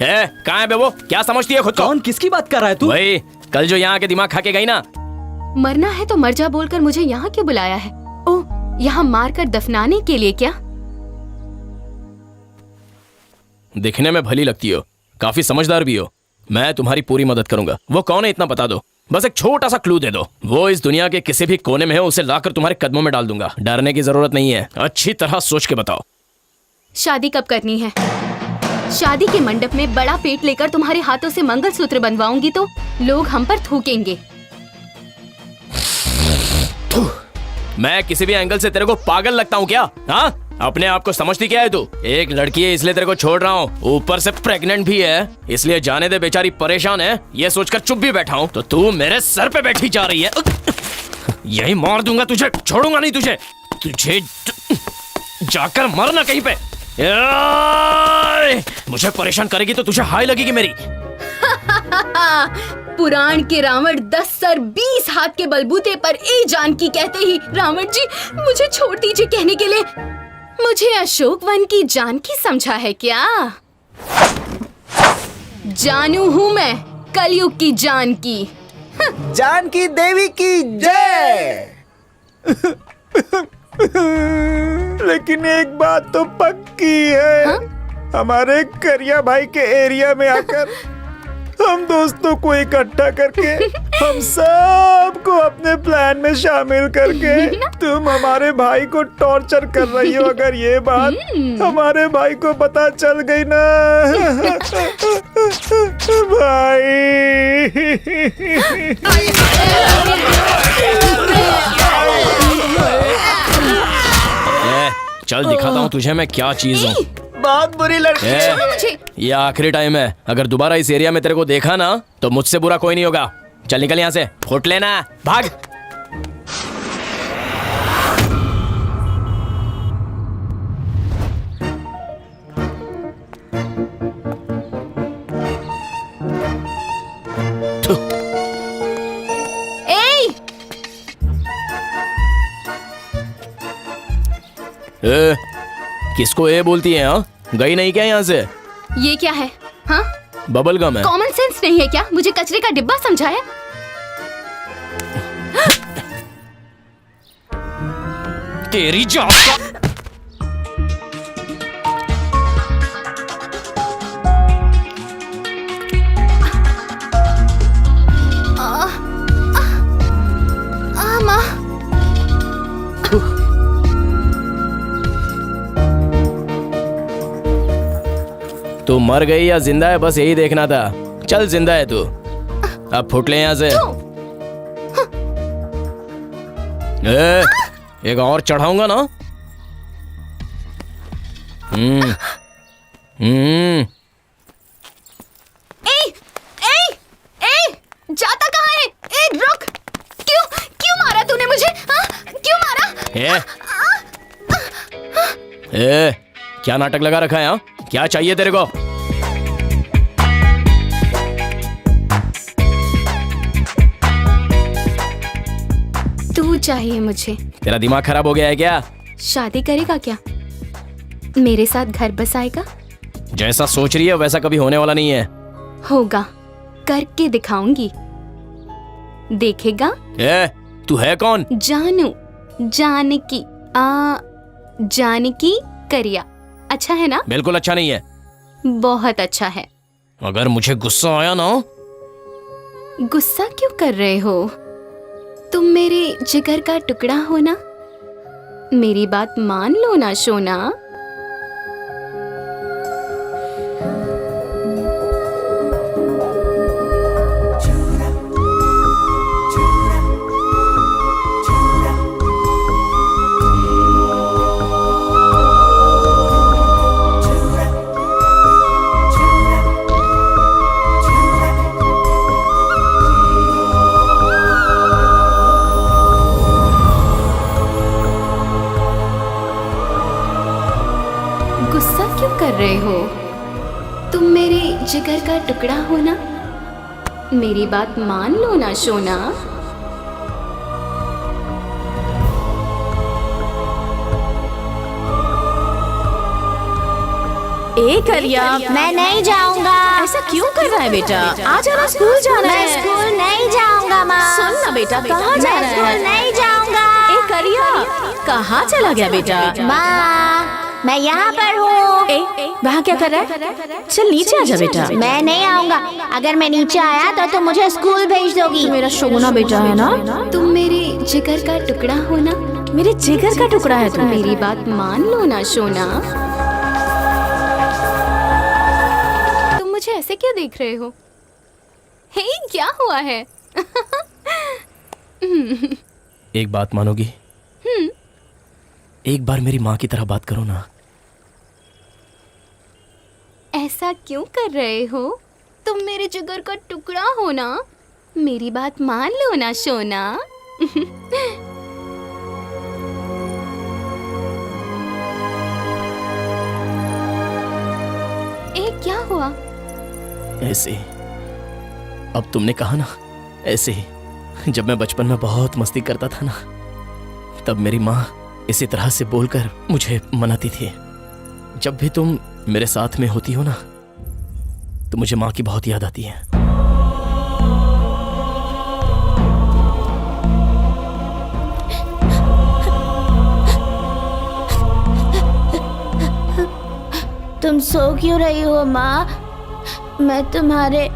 कहाँ है बे वो? क्या समझती है खुद को? कौन, किसकी बात कर रहा है तू? वही कल जो यहाँ के दिमाग खा के गई ना। मरना है तो मर जा बोलकर मुझे यहाँ क्यों बुलाया है? ओह, यहाँ मारकर दफनाने के लिए क्या? दिखने में भली लगती हो, काफी समझदार भी हो। मैं तुम्हारी पूरी मदद करूंगा। वो कौन है इतना बता दो, बस एक छोटा सा क्लू दे दो। वो इस दुनिया के किसी भी कोने में है, उसे लाकर तुम्हारे कदमों में डाल दूंगा। डरने की जरूरत नहीं है, अच्छी तरह सोच के बताओ। शादी कब करनी है? शादी के मंडप में बड़ा पेट लेकर तुम्हारे हाथों से मंगलसूत्र बनवाऊंगी तो लोग हम पर थूकेंगे। मैं किसी भी एंगल से तेरे को पागल लगता हूँ क्या? हाँ, अपने आप को समझती क्या है तू? एक लड़की है इसलिए तेरे को छोड़ रहा हूँ, ऊपर से प्रेग्नेंट भी है, इसलिए जाने दे, बेचारी परेशान है, ये सोचकर चुप भी बैठा हूँ, तो तू मेरे सर पे बैठी जा रही है। यही मार दूंगा तुझे, छोड़ूंगा नहीं तुझे। तुझे जाकर मरना कहीं पे। मुझे परेशान करेगी तो तुझे हाय लगेगी मेरी। पुराण के रावण 10 सर 20 हाथ के बलबूते पर ए जानकी कहते ही रावण जी मुझे छोड़ दीजिए कहने के लिए मुझे अशोक वन की जानकी समझा है क्या? जानू हूँ मैं, कलयुग की जानकी। जानकी देवी की जय। लेकिन एक बात तो पक्की है, हाँ? हमारे करिया भाई के एरिया में आकर हम दोस्तों को इकट्ठा करके हम सबको अपने प्लान में शामिल करके तुम हमारे भाई को टॉर्चर कर रही हो। अगर ये बात हमारे भाई को पता चल गई ना चल दिखाता हूँ तुझे मैं क्या चीज हूँ। बहुत बुरी लड़की है। मुझे ये आखिरी टाइम है, अगर दोबारा इस एरिया में तेरे को देखा ना तो मुझसे बुरा कोई नहीं होगा। चल निकल यहाँ से, फुट लेना, भाग। किसको ए बोलती है? हाँ, गई नहीं क्या यहाँ से? ये क्या है? हाँ, बबल गम है। कॉमन सेंस नहीं है क्या? मुझे कचरे का डिब्बा समझाया। तेरी जात का माँ, तू मर गई या जिंदा है, बस यही देखना था। चल जिंदा है तू, अब फुट ले यहाँ से। एक और चढ़ाऊंगा ना। जाता कहाँ है? रुक, क्यों मारा तूने मुझे? क्यों मारा? क्या नाटक लगा रखा है? क्या चाहिए तेरे को? तू चाहिए मुझे। तेरा दिमाग खराब हो गया है क्या? शादी करेगा क्या? मेरे साथ घर बसाएगा? जैसा सोच रही है वैसा कभी होने वाला नहीं है। होगा, करके दिखाऊंगी, देखेगा। तू है कौन? जानू, जानकी, जानकी करिया। अच्छा है ना? बिल्कुल अच्छा नहीं है। बहुत अच्छा है। अगर मुझे गुस्सा आया ना। गुस्सा क्यों कर रहे हो? तुम मेरे जिगर का टुकड़ा हो ना, मेरी बात मान लो ना सोना। जिगर का टुकड़ा हो ना, मेरी बात मान लो ना सोना। ए करिया, मैं नहीं जाऊंगा। ऐसा क्यों कर रहा है बेटा? आज हमारा स्कूल जाना है। मैं स्कूल नहीं जाऊंगा माँ। सुन ना बेटा, कहाँ जा मैं रहा स्कूल है? नहीं जाऊंगा। ए करिया, कहाँ चला गया बेटा? माँ, मैं यहाँ पर हूँ। ए, वहाँ क्या कर रहा है? चल नीचे आ जा बेटा। मैं नहीं आऊंगा। अगर मैं नीचे आया तो तुम मुझे स्कूल भेज दोगी। मेरा सोना बेटा है ना? तुम मेरे जिगर का टुकड़ा हो ना, मेरे जिगर का टुकड़ा है तू। मेरी बात मान लो ना सोना। तुम मुझे ऐसे क्यों देख रहे हो? हे, क्या हुआ है? एक बात मानोगी? एक बार मेरी माँ की तरह बात करो ना। ऐसा क्यों कर रहे हो? तुम मेरे जिगर का टुकड़ा हो ना, मेरी बात मान लो ना सोना। क्या हुआ? ऐसे अब तुमने कहा ना, ऐसे जब मैं बचपन में बहुत मस्ती करता था ना, तब मेरी माँ इसी तरह से बोलकर मुझे मनाती थी। जब भी तुम मेरे साथ में होती हो ना, तो मुझे माँ की बहुत याद आती है। तुम सो क्यों रही हो माँ? मैं तुम्हारे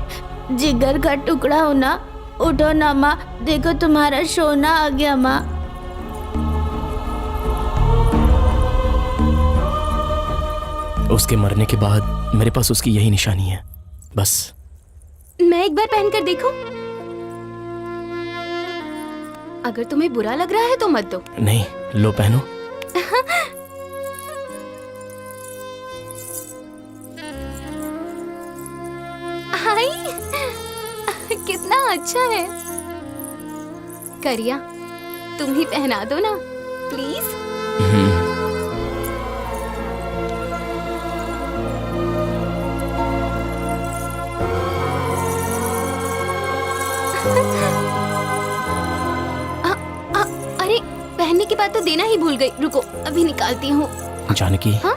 जिगर का टुकड़ा हूँ ना। उठो ना माँ, देखो तुम्हारा सोना आ गया माँ। उसके मरने के बाद मेरे पास उसकी यही निशानी है, बस। मैं एक बार पहनकर देखो। अगर तुम्हें बुरा लग रहा है तो मत दो। नहीं, लो पहनो। हाय, कितना अच्छा है। करिया, तुम ही पहना दो ना प्लीज। अरे, पहनने के बाद तो देना ही भूल गई। रुको, अभी निकालती हूँ। जानकी, हाँ?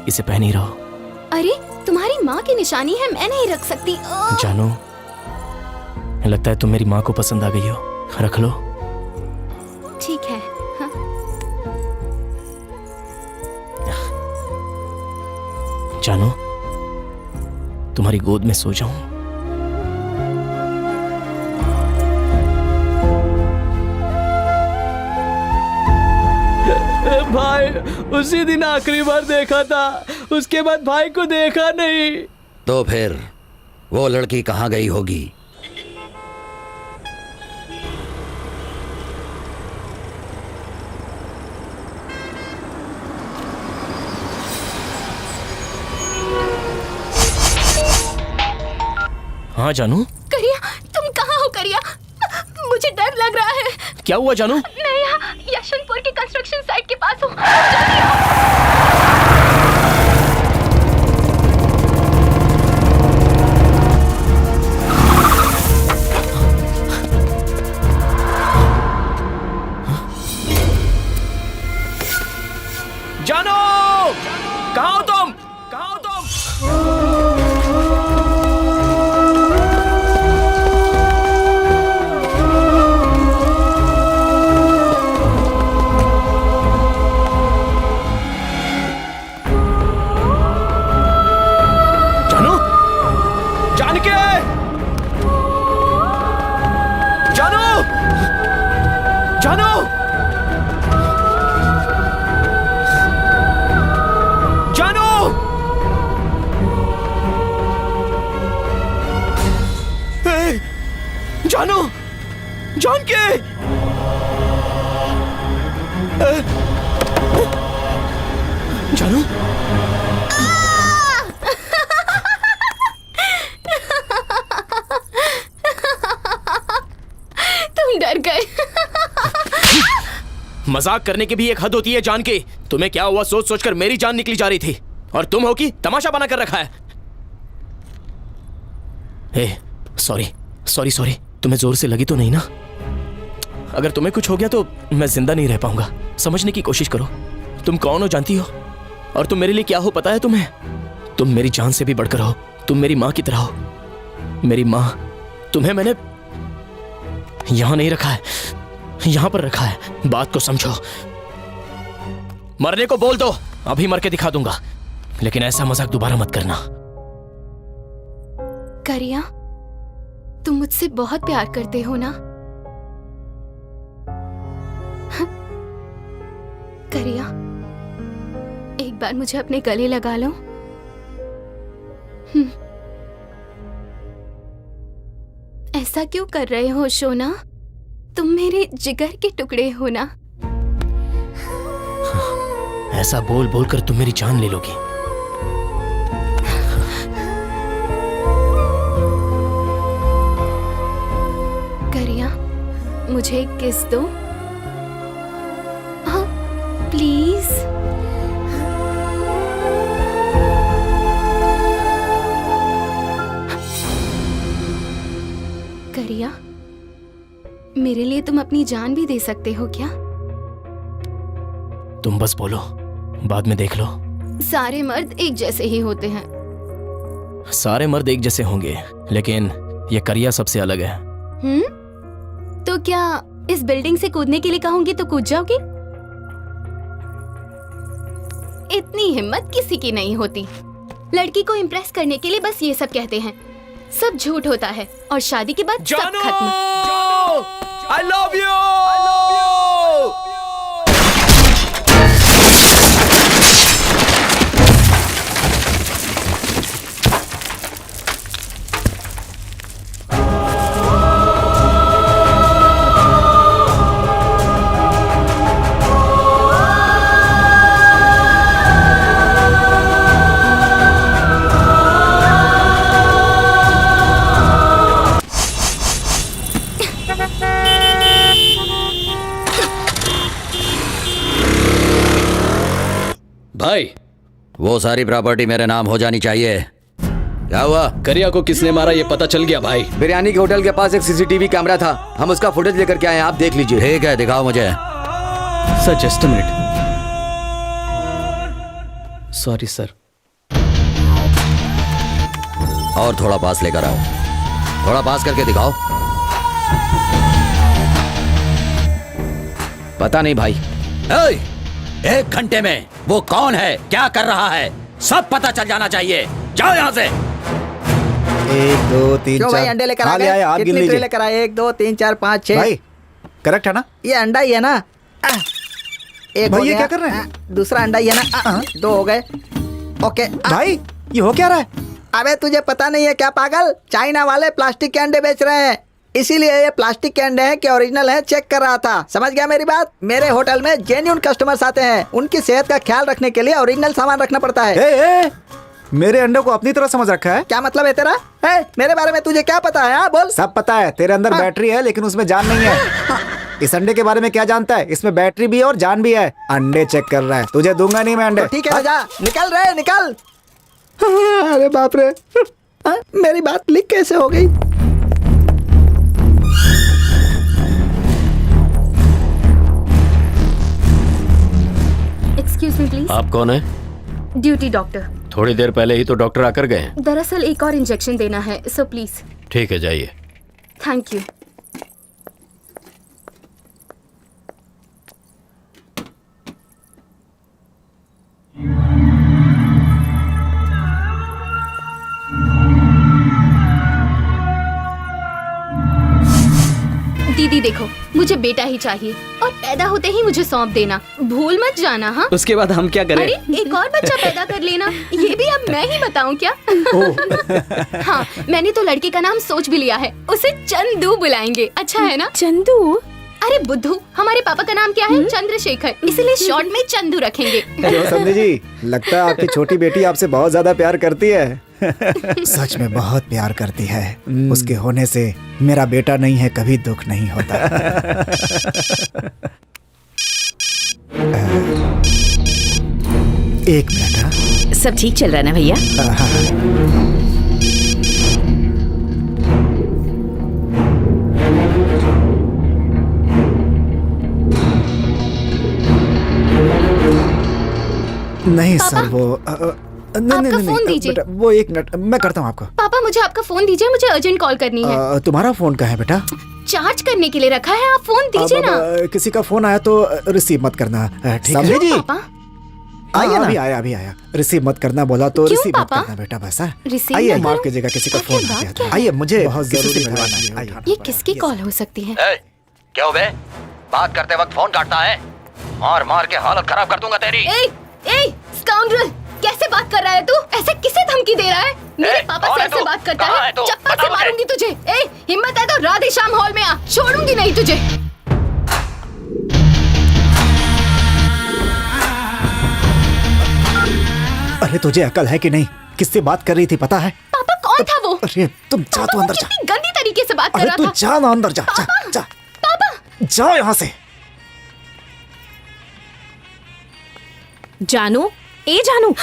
इसे पहन ही रहो। अरे, तुम्हारी माँ की निशानी है, मैं नहीं रख सकती। जानो, लगता है तुम मेरी माँ को पसंद आ गई हो। रख लो। ठीक है। हाँ? जानो, तुम्हारी गोद में सो जाऊं? भाई, उसी दिन आखिरी बार देखा था, उसके बाद भाई को देखा नहीं। तो फिर वो लड़की कहाँ गई होगी? हाँ जानू। करिया, तुम कहाँ हो करिया? मुझे डर लग रहा है। क्या हुआ जानू? मैं यहाँ यशवंतपुर के कंस्ट्रक्शन साइट के पास हूँ। जल्दी आओ। जानो, कहाँ हो तुम? कहाँ हो तुम? जानू, जानकी, जानू, जानू, जानू, ए, जानू, जानकी, जानू, तुम डर गए। मजाक करने की भी एक हद होती है जानकी। तुम्हें क्या हुआ सोच सोचकर मेरी जान निकली जा रही थी, और तुम हो कि तमाशा बना कर रखा है। ए, सॉरी सॉरी सॉरी, तुम्हें जोर से लगी तो नहीं ना? अगर तुम्हें कुछ हो गया तो मैं जिंदा नहीं रह पाऊंगा। समझने की कोशिश करो। तुम कौन हो जानती हो? और तुम मेरे लिए क्या हो पता है तुम्हें? तुम मेरी जान से भी बढ़कर हो। तुम मेरी माँ की तरह हो। मेरी माँ, तुम्हें मैंने यहां नहीं रखा है, यहां पर रखा है। बात को समझो। मरने को बोल दो, अभी मर के दिखा दूंगा, लेकिन ऐसा मजाक दोबारा मत करना। करिया, तुम मुझसे बहुत प्यार करते हो ना? करिया, एक बार मुझे अपने गले लगा लो। ऐसा क्यों कर रहे हो शोना? तुम मेरे जिगर के टुकड़े हो ना? ऐसा बोल बोल कर तुम मेरी जान ले लोगी। करिया, मुझे एक किस दो। हाँ, प्लीज। करिया, मेरे लिए तुम अपनी जान भी दे सकते हो क्या? तुम बस बोलो, बाद में देख लो। सारे मर्द एक जैसे ही होते हैं। सारे मर्द एक जैसे होंगे, लेकिन ये करिया सबसे अलग है। तो क्या इस बिल्डिंग से कूदने के लिए कहूंगी तो कूद जाओगे? इतनी हिम्मत किसी की नहीं होती। लड़की को इम्प्रेस करने के लिए बस ये सब कहते हैं। सब झूठ होता है और शादी के बाद सब खत्म। I love you! I love you! भाई, वो सारी प्रॉपर्टी मेरे नाम हो जानी चाहिए। क्या हुआ? करिया को किसने मारा ये पता चल गया भाई। बिरयानी के होटल के पास एक सीसीटीवी कैमरा था, हम उसका फुटेज लेकर के आए हैं, आप देख लीजिए। ठीक है, दिखाओ मुझे। Sir just a minute. Sorry sir. और थोड़ा पास लेकर आओ, थोड़ा पास करके दिखाओ। पता नहीं भाई। एक घंटे में वो कौन है, क्या कर रहा है, सब पता चल जाना चाहिए। जाओ यहाँ से। 1 2 3 क्यों 4 भाई अंडे लेकर आ हाँ, गए? आए, आप गिन कितने ट्रे लीजिए। लेकर आए? 1 2 3 4 5 6। भाई करेक्ट है ना? ये अंडा ही है ना? एक भाई, हो ये गया। क्या कर रहे हैं? दूसरा अंडा ही है ना? 2 हो गए। ओके। भाई ये हो क्या रहा है? अबे तुझे पता नहीं है क्या पागल? चाइना वाले प्लास्टिक के अंडे बेच रहे हैं, इसीलिए ये प्लास्टिक के अंडे हैं कि ओरिजिनल है चेक कर रहा था। समझ गया मेरी बात? मेरे होटल में जेन्युइन कस्टमर्स आते हैं, उनकी सेहत का ख्याल रखने के लिए ओरिजिनल सामान रखना पड़ता है। ए, मेरे अंडे को अपनी तरह समझ रखा है। क्या मतलब है तेरा? मेरे बारे में तुझे क्या पता है? हाँ बोल। सब पता है, तेरे अंदर बैटरी है लेकिन उसमें जान नहीं है। इस अंडे के बारे में क्या जानता है? इसमें बैटरी भी है और जान भी है। अंडे चेक कर रहा है, तुझे दूंगा नहीं मैं अंडे। ठीक है जा, निकल रहे निकल। अरे बाप रे, मेरी बात लीक कैसे हो गई? Excuse me please. आप कौन है? Duty doctor. थोड़ी देर पहले ही तो डॉक्टर आकर गए हैं। दरअसल एक और इंजेक्शन देना है, सो प्लीज। ठीक है, जाइए। Thank you. दीदी देखो, मुझे बेटा ही चाहिए और पैदा होते ही मुझे सौंप देना, भूल मत जाना। हाँ, उसके बाद हम क्या करें? अरे एक और बच्चा पैदा कर लेना, ये भी अब मैं ही बताऊं क्या? हाँ, मैंने तो लड़के का नाम सोच भी लिया है, उसे चंदू बुलाएंगे। अच्छा है ना? चंदू? अरे बुद्धू, हमारे पापा का नाम क्या है? चंद्रशेखर, इसलिए शॉर्ट में चंदू रखेंगे। हेलो संधि जी, लगता है आपकी छोटी बेटी आपसे बहुत ज्यादा प्यार करती है। सच में बहुत प्यार करती है। उसके होने से मेरा बेटा नहीं है, कभी दुख नहीं होता। एक मिनट। सब ठीक चल रहा है ना भैया? नहीं पापा? सर वो आपका फोन दीजिए। बेटा वो एक मिनट मैं करता हूँ आपको। पापा मुझे आपका फोन दीजिए, मुझे अर्जेंट कॉल करनी है। तुम्हारा फोन कहाँ है बेटा? चार्ज करने के लिए रखा है, आप फोन दीजिए ना। किसी का फोन आया तो रिसीव मत करना, ठीक है समझे जी? पापा आइए ना। अभी आया रिसीव मत करना बोला तो क्यों रिसीव मत पापा? करना बेटा, बस हाँ? रिसीव आइए ना माफ करूं? कीजिएगा, किसी का आखिर फोन आ बात गया क्या था। है? आइए मुझे बहुत किसी से जरूरी मिलवाना बात है। है। आइए। ये किसकी कॉल हो सकती है? क्या हो बे? बात करते वक्त फोन काटता है, मार मार के हालत खराब कर दूंगा तेरी। स्काउंड्रल, कैसे बात कर रहा है तू? ऐसे किसे धमकी दे रहा है? मेरे पापा कौन से है ऐसे तू? बात करता कहाँ है? है तू? चप्पल बता से मुझे। मारूंगी तुझे। हिम्मत है तो राधे श्याम हॉल में आ, छोड़ूंगी नहीं तुझे। अरे तुझे अकल है कि नहीं? किससे बात कर रही थी पता है? पापा कौन था वो? अरे तुम जा तो अंदर जा। कितनी गंदी तरीके से बात कर अरे रहा तू था। जा ना अंदर जा जा जा पापा जा यहाँ से। जानू, ए जानू,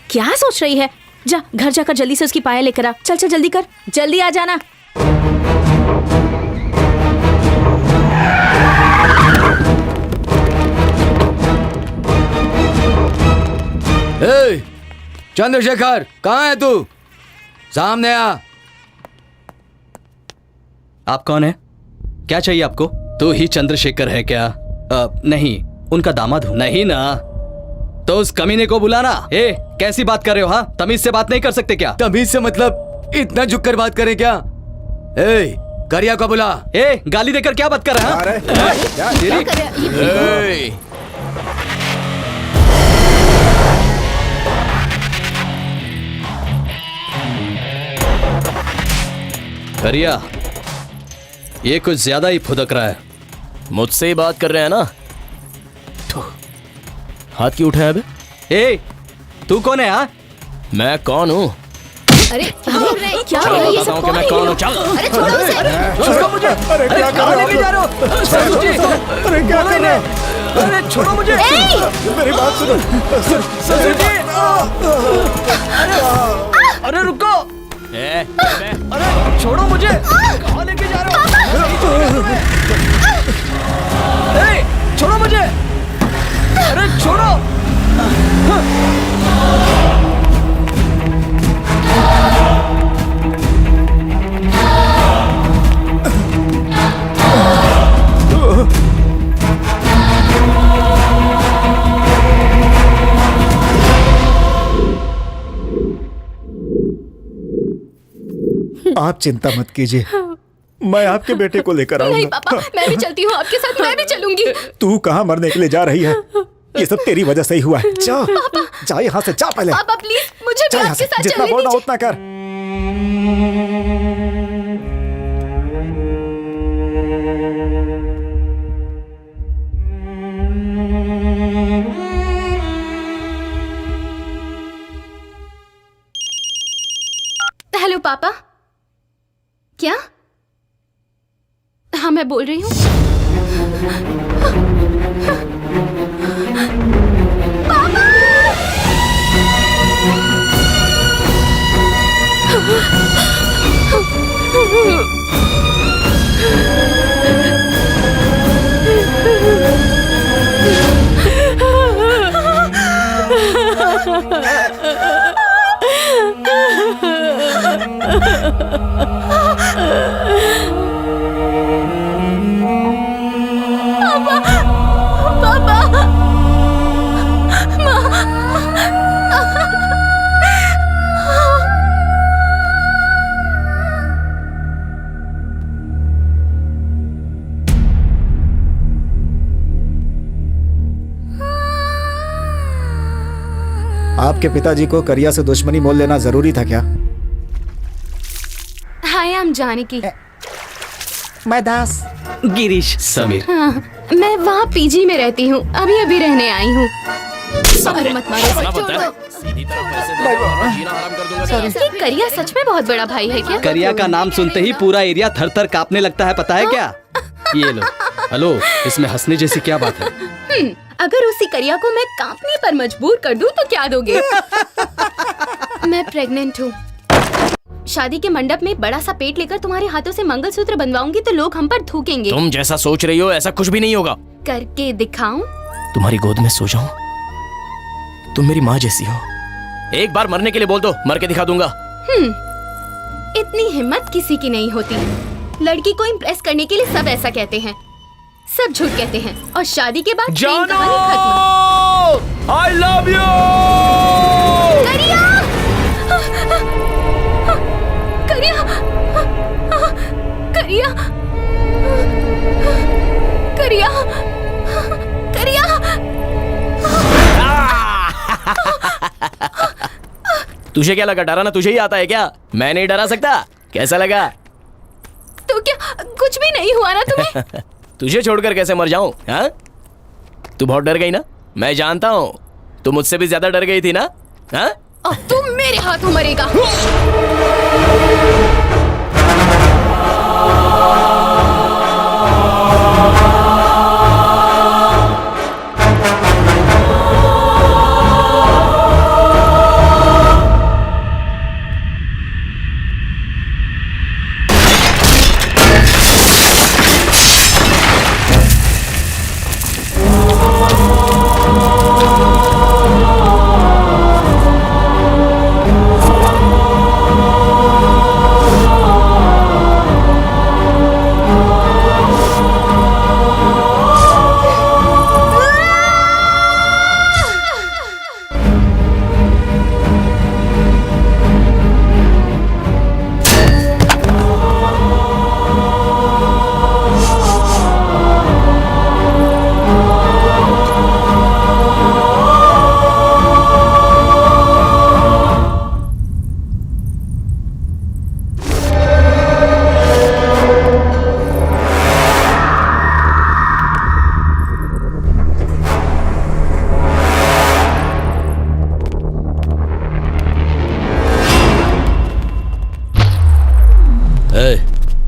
क्या सोच रही है? जा घर जाकर जल्दी से उसकी पायल लेकर आ। चल चल जल्दी कर, जल्दी आ जाना। चंद्रशेखर कहाँ है तू? सामने आ। आप कौन है? क्या चाहिए आपको? तू ही चंद्रशेखर है क्या? नहीं, उनका दामाद हूं। नहीं ना, तो उस कमीने को बुलाना। कैसी बात कर रहे हो? हाँ, तमीज से बात नहीं कर सकते क्या? तमीज से मतलब इतना झुककर बात करें क्या? करिया को बुला। गाली देकर क्या बात कर रहा है? क्या कर रहा है ये? करिया, ये कुछ ज्यादा ही फुदक रहा है। मुझसे ही बात कर रहे हैं ना? हाथ क्यों उठाया बे? तू कौन है? हाँ, मैं कौन हूँ? अरे क्या हो चल रहा है? ये बताता सब हूँ कि कौन मैं है कौन ये हूँ। लोग? चल अरे छोड़ो उसे। अरे क्या कर रहे हो? अरे क्या कर रहे हो? अरे छोड़ो मुझे। मेरी बात सुनो। ससुर जी! अरे रुको! अरे छोड़ो मुझे! कहाँ लेके जा रहे हो? छोड़ो मुझे! अरे छोड़ो! आप चिंता मत कीजिए, मैं आपके बेटे को लेकर नहीं आऊंगा। पापा, मैं भी चलती हूँ आपके साथ, मैं भी चलूंगी। तू कहाँ मरने के लिए जा रही है? ये सब तेरी वजह से ही हुआ है। जा जा यहाँ से, जा पहले। पापा प्लीज मुझे जा भी यहाँ आपके से, साथ जितना चलने बोलना दीजिए। उतना कर। हेलो पापा। क्या? हाँ मैं बोल रही हूँ। आपके पिताजी को करिया से दुश्मनी मोल लेना जरूरी था क्या? हाय आई एम जानकी। मैं दास। गिरीश। समीर। हाँ, मैं वहाँ पीजी में रहती हूँ, अभी अभी रहने आई हूँ। अरे मत मारो, छोड़ो। सीधी तरफ पैसे दे दो और जीना हराम कर दूंगा तेरा। ये करिया सच में बहुत बड़ा भाई है क्या? करिया का नाम सुनते ही पूरा एरिया थर थर कांपने लगता है, पता है क्या? ये लो। हेलो, इसमें हंसने जैसी क्या बात है? अगर उसी करिया को मैं कांपने पर मजबूर कर दूं तो क्या दोगे? मैं प्रेग्नेंट हूँ। शादी के मंडप में बड़ा सा पेट लेकर तुम्हारे हाथों से मंगलसूत्र बनवाऊंगी तो लोग हम पर थूकेंगे। तुम जैसा सोच रही हो ऐसा कुछ भी नहीं होगा। करके दिखाऊं? तुम्हारी गोद में सो जाऊं? तुम मेरी माँ जैसी हो। एक बार मरने के लिए बोल दो, मर के दिखा दूंगा। इतनी हिम्मत किसी की नहीं होती। लड़की को इम्प्रेस करने के लिए सब ऐसा कहते हैं, सब झूठ कहते हैं, और शादी के बाद प्रेम कहानी खत्म। I love you! करिया! करिया! करिया! करिया! करिया! तुझे क्या लगा, डराना तुझे ही आता है क्या? मैं नहीं डरा सकता। कैसा लगा? तो क्या कुछ भी नहीं हुआ ना तुम्हें? तुझे छोड़कर कैसे मर जाऊं? हाँ? तू बहुत डर गई ना, मैं जानता हूँ। तू मुझसे भी ज्यादा डर गई थी ना? हाँ? अब तुम मेरे हाथों मरेगा।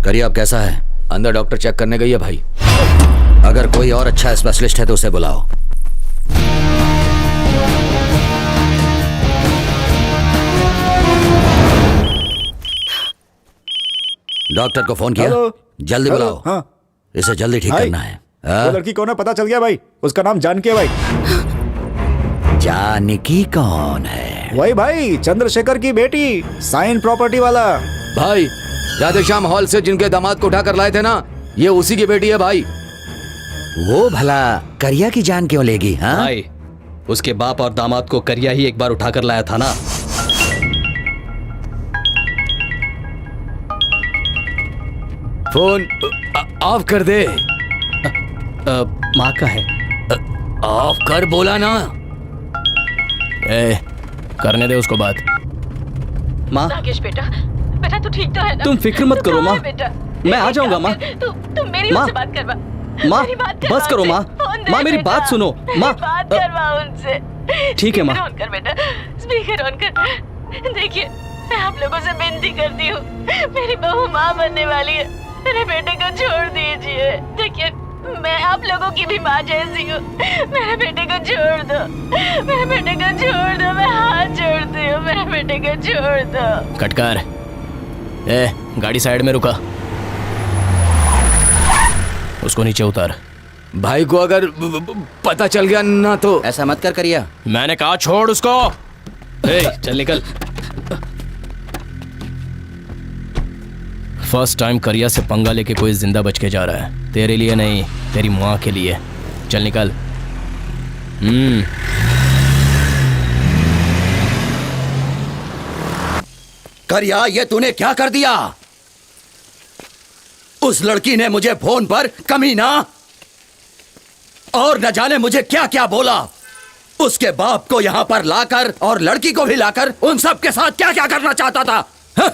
करिया अब कैसा है? अंदर डॉक्टर चेक करने गई है भाई। अगर कोई और अच्छा स्पेशलिस्ट है तो उसे बुलाओ। डॉक्टर को फोन किया? जल्दी बुलाओ। हाँ। इसे जल्दी ठीक करना है। वो लड़की कौन है पता चल गया भाई? उसका नाम जानकी है भाई। जानकी कौन है? वही भाई, चंद्रशेखर की बेटी, साइन प्रॉपर्टी वाला भाई। राधेश्याम हॉल से जिनके दामाद को उठाकर लाए थे ना, ये उसी की बेटी है भाई। वो भला करिया की जान क्यों लेगी? हाँ भाई, उसके बाप और दामाद को करिया ही एक बार उठाकर लाया था ना। फोन ऑफ कर दे। माँ का है। ऑफ कर बोला ना। करने दे उसको बात। माँ, राकेश बेटा, बेटा तू ठीक तो है ना? तुम फिक्र मत करो माँ, मैं आ जाऊंगा माँ। तुम मेरी उनसे बात करवा। माँ बस करो माँ, माँ मेरी बात सुनो माँ। बात करवा उनसे। ठीक है माँ। ऑन कर बेटा, स्पीकर ऑन कर। देखिए, मैं आप लोगों से विनती करती हूँ, मेरी बहू माँ बनने वाली है, मेरे बेटे को छोड़ दीजिए। देखिए, मैं आप लोगों की भी माँ जैसी हूँ, मेरे बेटे को छोड़ दो, मेरे बेटे को छोड़ दो, मैं हाथ जोड़ती हूँ, मेरे बेटे को छोड़ दो। कटकार, गाड़ी साइड में रुका, उसको नीचे उतार। भाई को अगर पता चल गया ना तो। ऐसा मत कर करिया। मैंने कहा छोड़ उसको। चल निकल। फर्स्ट टाइम करिया से पंगा लेके कोई जिंदा बच के जा रहा है। तेरे लिए नहीं, तेरी माँ के लिए। चल निकल। करिया, ये तूने क्या कर दिया? उस लड़की ने मुझे फोन पर कमीना और न जाने मुझे क्या क्या बोला। उसके बाप को यहाँ पर लाकर और लड़की को भी लाकर उन सब के साथ क्या क्या करना चाहता था। हाँ?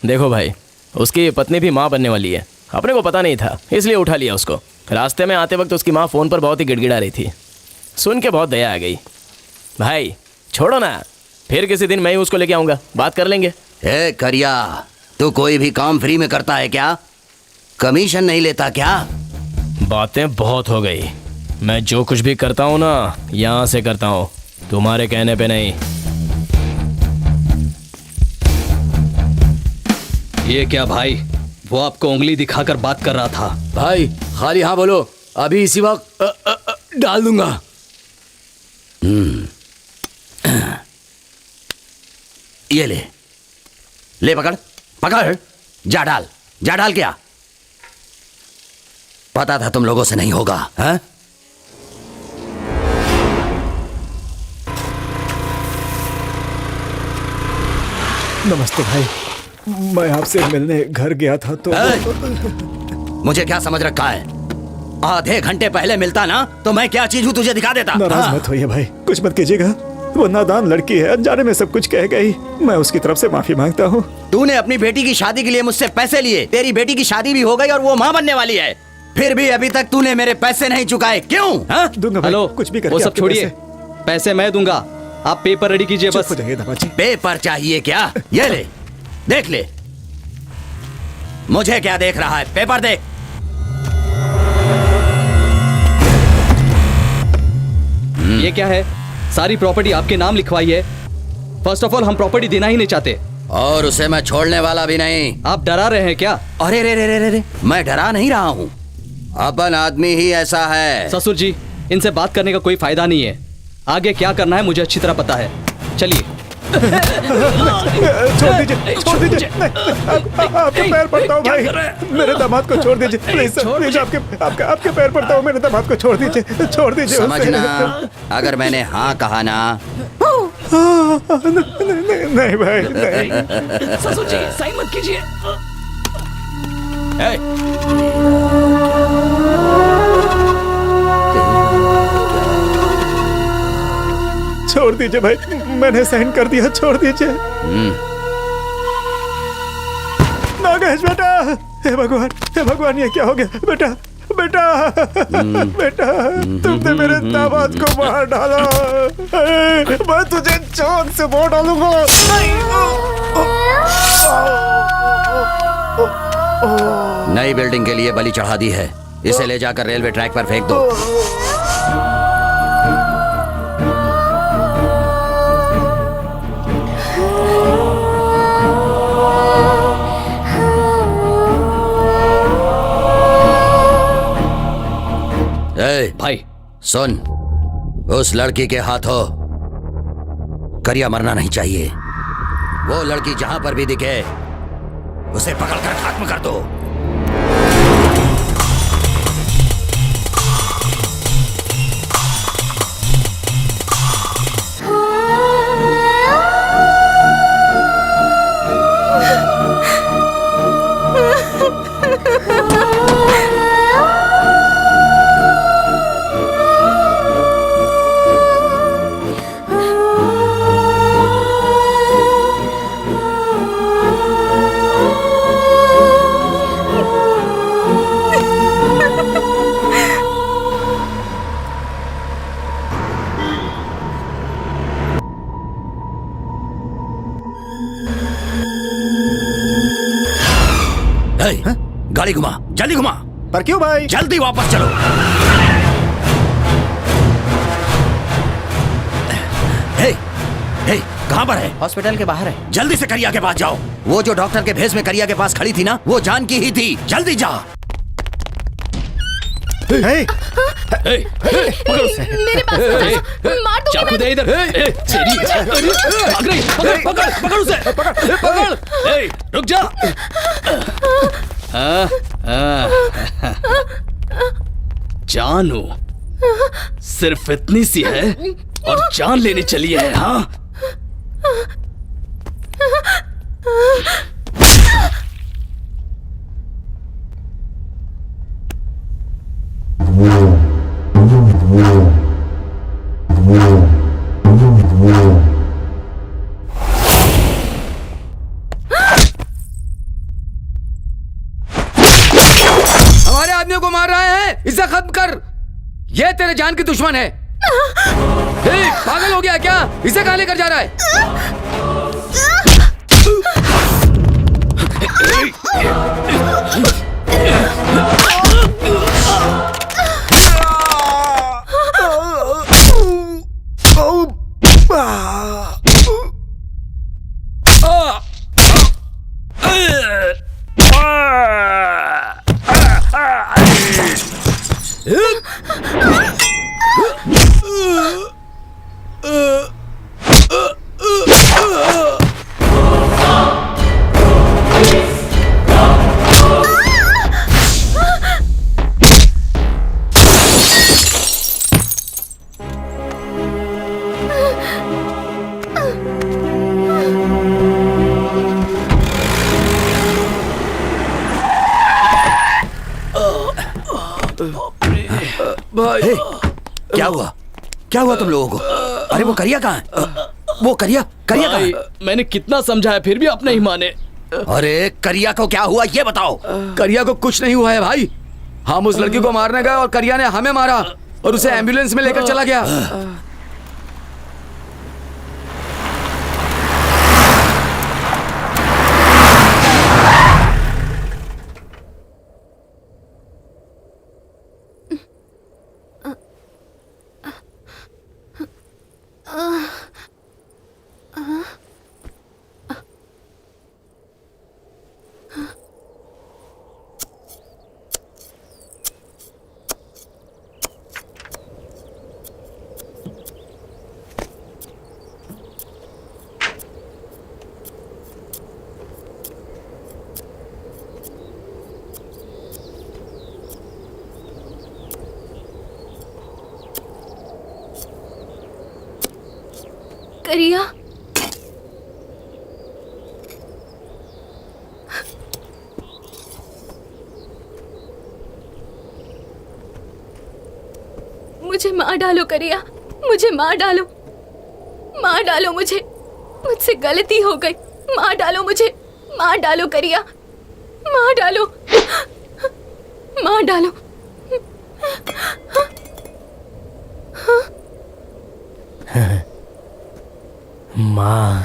देखो भाई, उसकी पत्नी भी माँ बनने वाली है। अपने को पता नहीं था, इसलिए उठा लिया उसको। रास्ते में आते वक्त उसकी माँ फोन पर बहुत ही गिड़गिड़ा रही थी, सुन के बहुत दया आ गई। भाई छोड़ो ना, फिर किसी दिन मैं ही उसको लेके आऊंगा, बात कर लेंगे। ए करिया, तू कोई भी काम फ्री में करता है क्या? कमीशन नहीं लेता क्या? बातें बहुत हो गई। मैं जो कुछ भी करता हूँ ना, यहाँ से करता हूँ, तुम्हारे कहने पे नहीं। ये क्या भाई, वो आपको उंगली दिखाकर बात कर रहा था। भाई खाली हाँ बोलो, अभी इसी वक्त डाल दूंगा। ये ले, ले पकड़ पकड़, जा डाल क्या? पता था तुम लोगों से नहीं होगा, हाँ? नमस्ते भाई, मैं आपसे मिलने घर गया था तो मुझे क्या समझ रखा है? आधे घंटे पहले मिलता ना तो मैं क्या चीज हूँ तुझे दिखा देता। नाराज मत होइए भाई, कुछ मत कीजिएगा। वो नादान लड़की है, अनजाने में सब कुछ कह गई। मैं उसकी तरफ से माफी मांगता हूँ। तूने अपनी बेटी की शादी के लिए मुझसे पैसे लिए, तेरी बेटी की शादी भी हो गई और वो माँ बनने वाली है, फिर भी अभी तक तूने मेरे पैसे नहीं चुकाए, क्यों? हाँ? दूंगा भाई, हेलो, कुछ भी करके वो सब आपके छोड़िए, पैसे मैं दूंगा, आप पेपर रेडी कीजिए बस। हो जाइए दामाजी। पेपर चाहिए क्या? ये ले, देख ले। मुझे क्या देख रहा है? पेपर देख। ये क्या है? सारी प्रॉपर्टी आपके नाम लिखवाई है। फर्स्ट ऑफ ऑल हम प्रॉपर्टी देना ही नहीं चाहते, और उसे मैं छोड़ने वाला भी नहीं। आप डरा रहे हैं क्या? अरे रे रे रे रे, मैं डरा नहीं रहा हूँ, अपन आदमी ही ऐसा है। ससुर जी, इनसे बात करने का कोई फायदा नहीं है। आगे क्या करना है मुझे अच्छी तरह पता है, चलिए। छोड़ दीजिए, आपके पैर पड़ता हूँ भाई, मेरे दामाद को छोड़ दीजिए प्लीज सर, प्लीज आपके पैर पड़ता हूँ, मेरे दामाद को छोड़ दीजिए। समझना, अगर मैंने हाँ कहा ना। नहीं भाई, नहीं। ससुर जी, साइन मत कीजिए। छोड़ दीजिए भाई, मैंने साइन कर दिया, छोड़ दीजिए। नागेश बेटा, हे भगवान ये क्या हो गया? बेटा तुमने मेरे दामाद को मार डाला, मैं तुझे जान से मार डालूंगा। नई बिल्डिंग के लिए बलि चढ़ा दी है, इसे ले जाकर रेलवे ट्रैक पर फेंक दो। भाई सुन, उस लड़की के हाथों करिया मरना नहीं चाहिए। वो लड़की जहां पर भी दिखे उसे पकड़कर खत्म कर दो। गाड़ी घुमा, जल्दी घुमा। पर क्यों भाई? जल्दी वापस चलो। कहाँ पर है? हॉस्पिटल के बाहर है। जल्दी से करिया के पास जाओ। वो जो डॉक्टर के भेष में करिया के पास खड़ी थी ना, वो जान की ही थी। जल्दी जा। मेरे पास मार दूंगी। चाकू दे इधर। भाग रही, पकड़ उसे, पकड़। रुक जा। जानू सिर्फ इतनी सी है और जान लेने चली है। हाँ, हमारे आदमियों को मार रहा है, इसे खत्म कर। ये तेरे जान की दुश्मन है। पागल हो गया क्या? इसे कहाँ लेकर जा रहा है? भाई हे, क्या हुआ? क्या हुआ तुम लोगों को? अरे वो करिया कहाँ है? वो करिया कहाँ भाई, है? मैंने कितना समझाया फिर भी आप नहीं माने। अरे करिया को क्या हुआ ये बताओ। करिया को कुछ नहीं हुआ है भाई। हम उस लड़की को मारने गए और करिया ने हमें मारा और उसे एम्बुलेंस में लेकर चला गया। करिया, मुझे मार डालो करिया, मुझे मार डालो, मार डालो मुझे, मुझसे गलती हो गई, मार डालो मुझे, मार डालो करिया, मार डालो, मार डालो। माँ,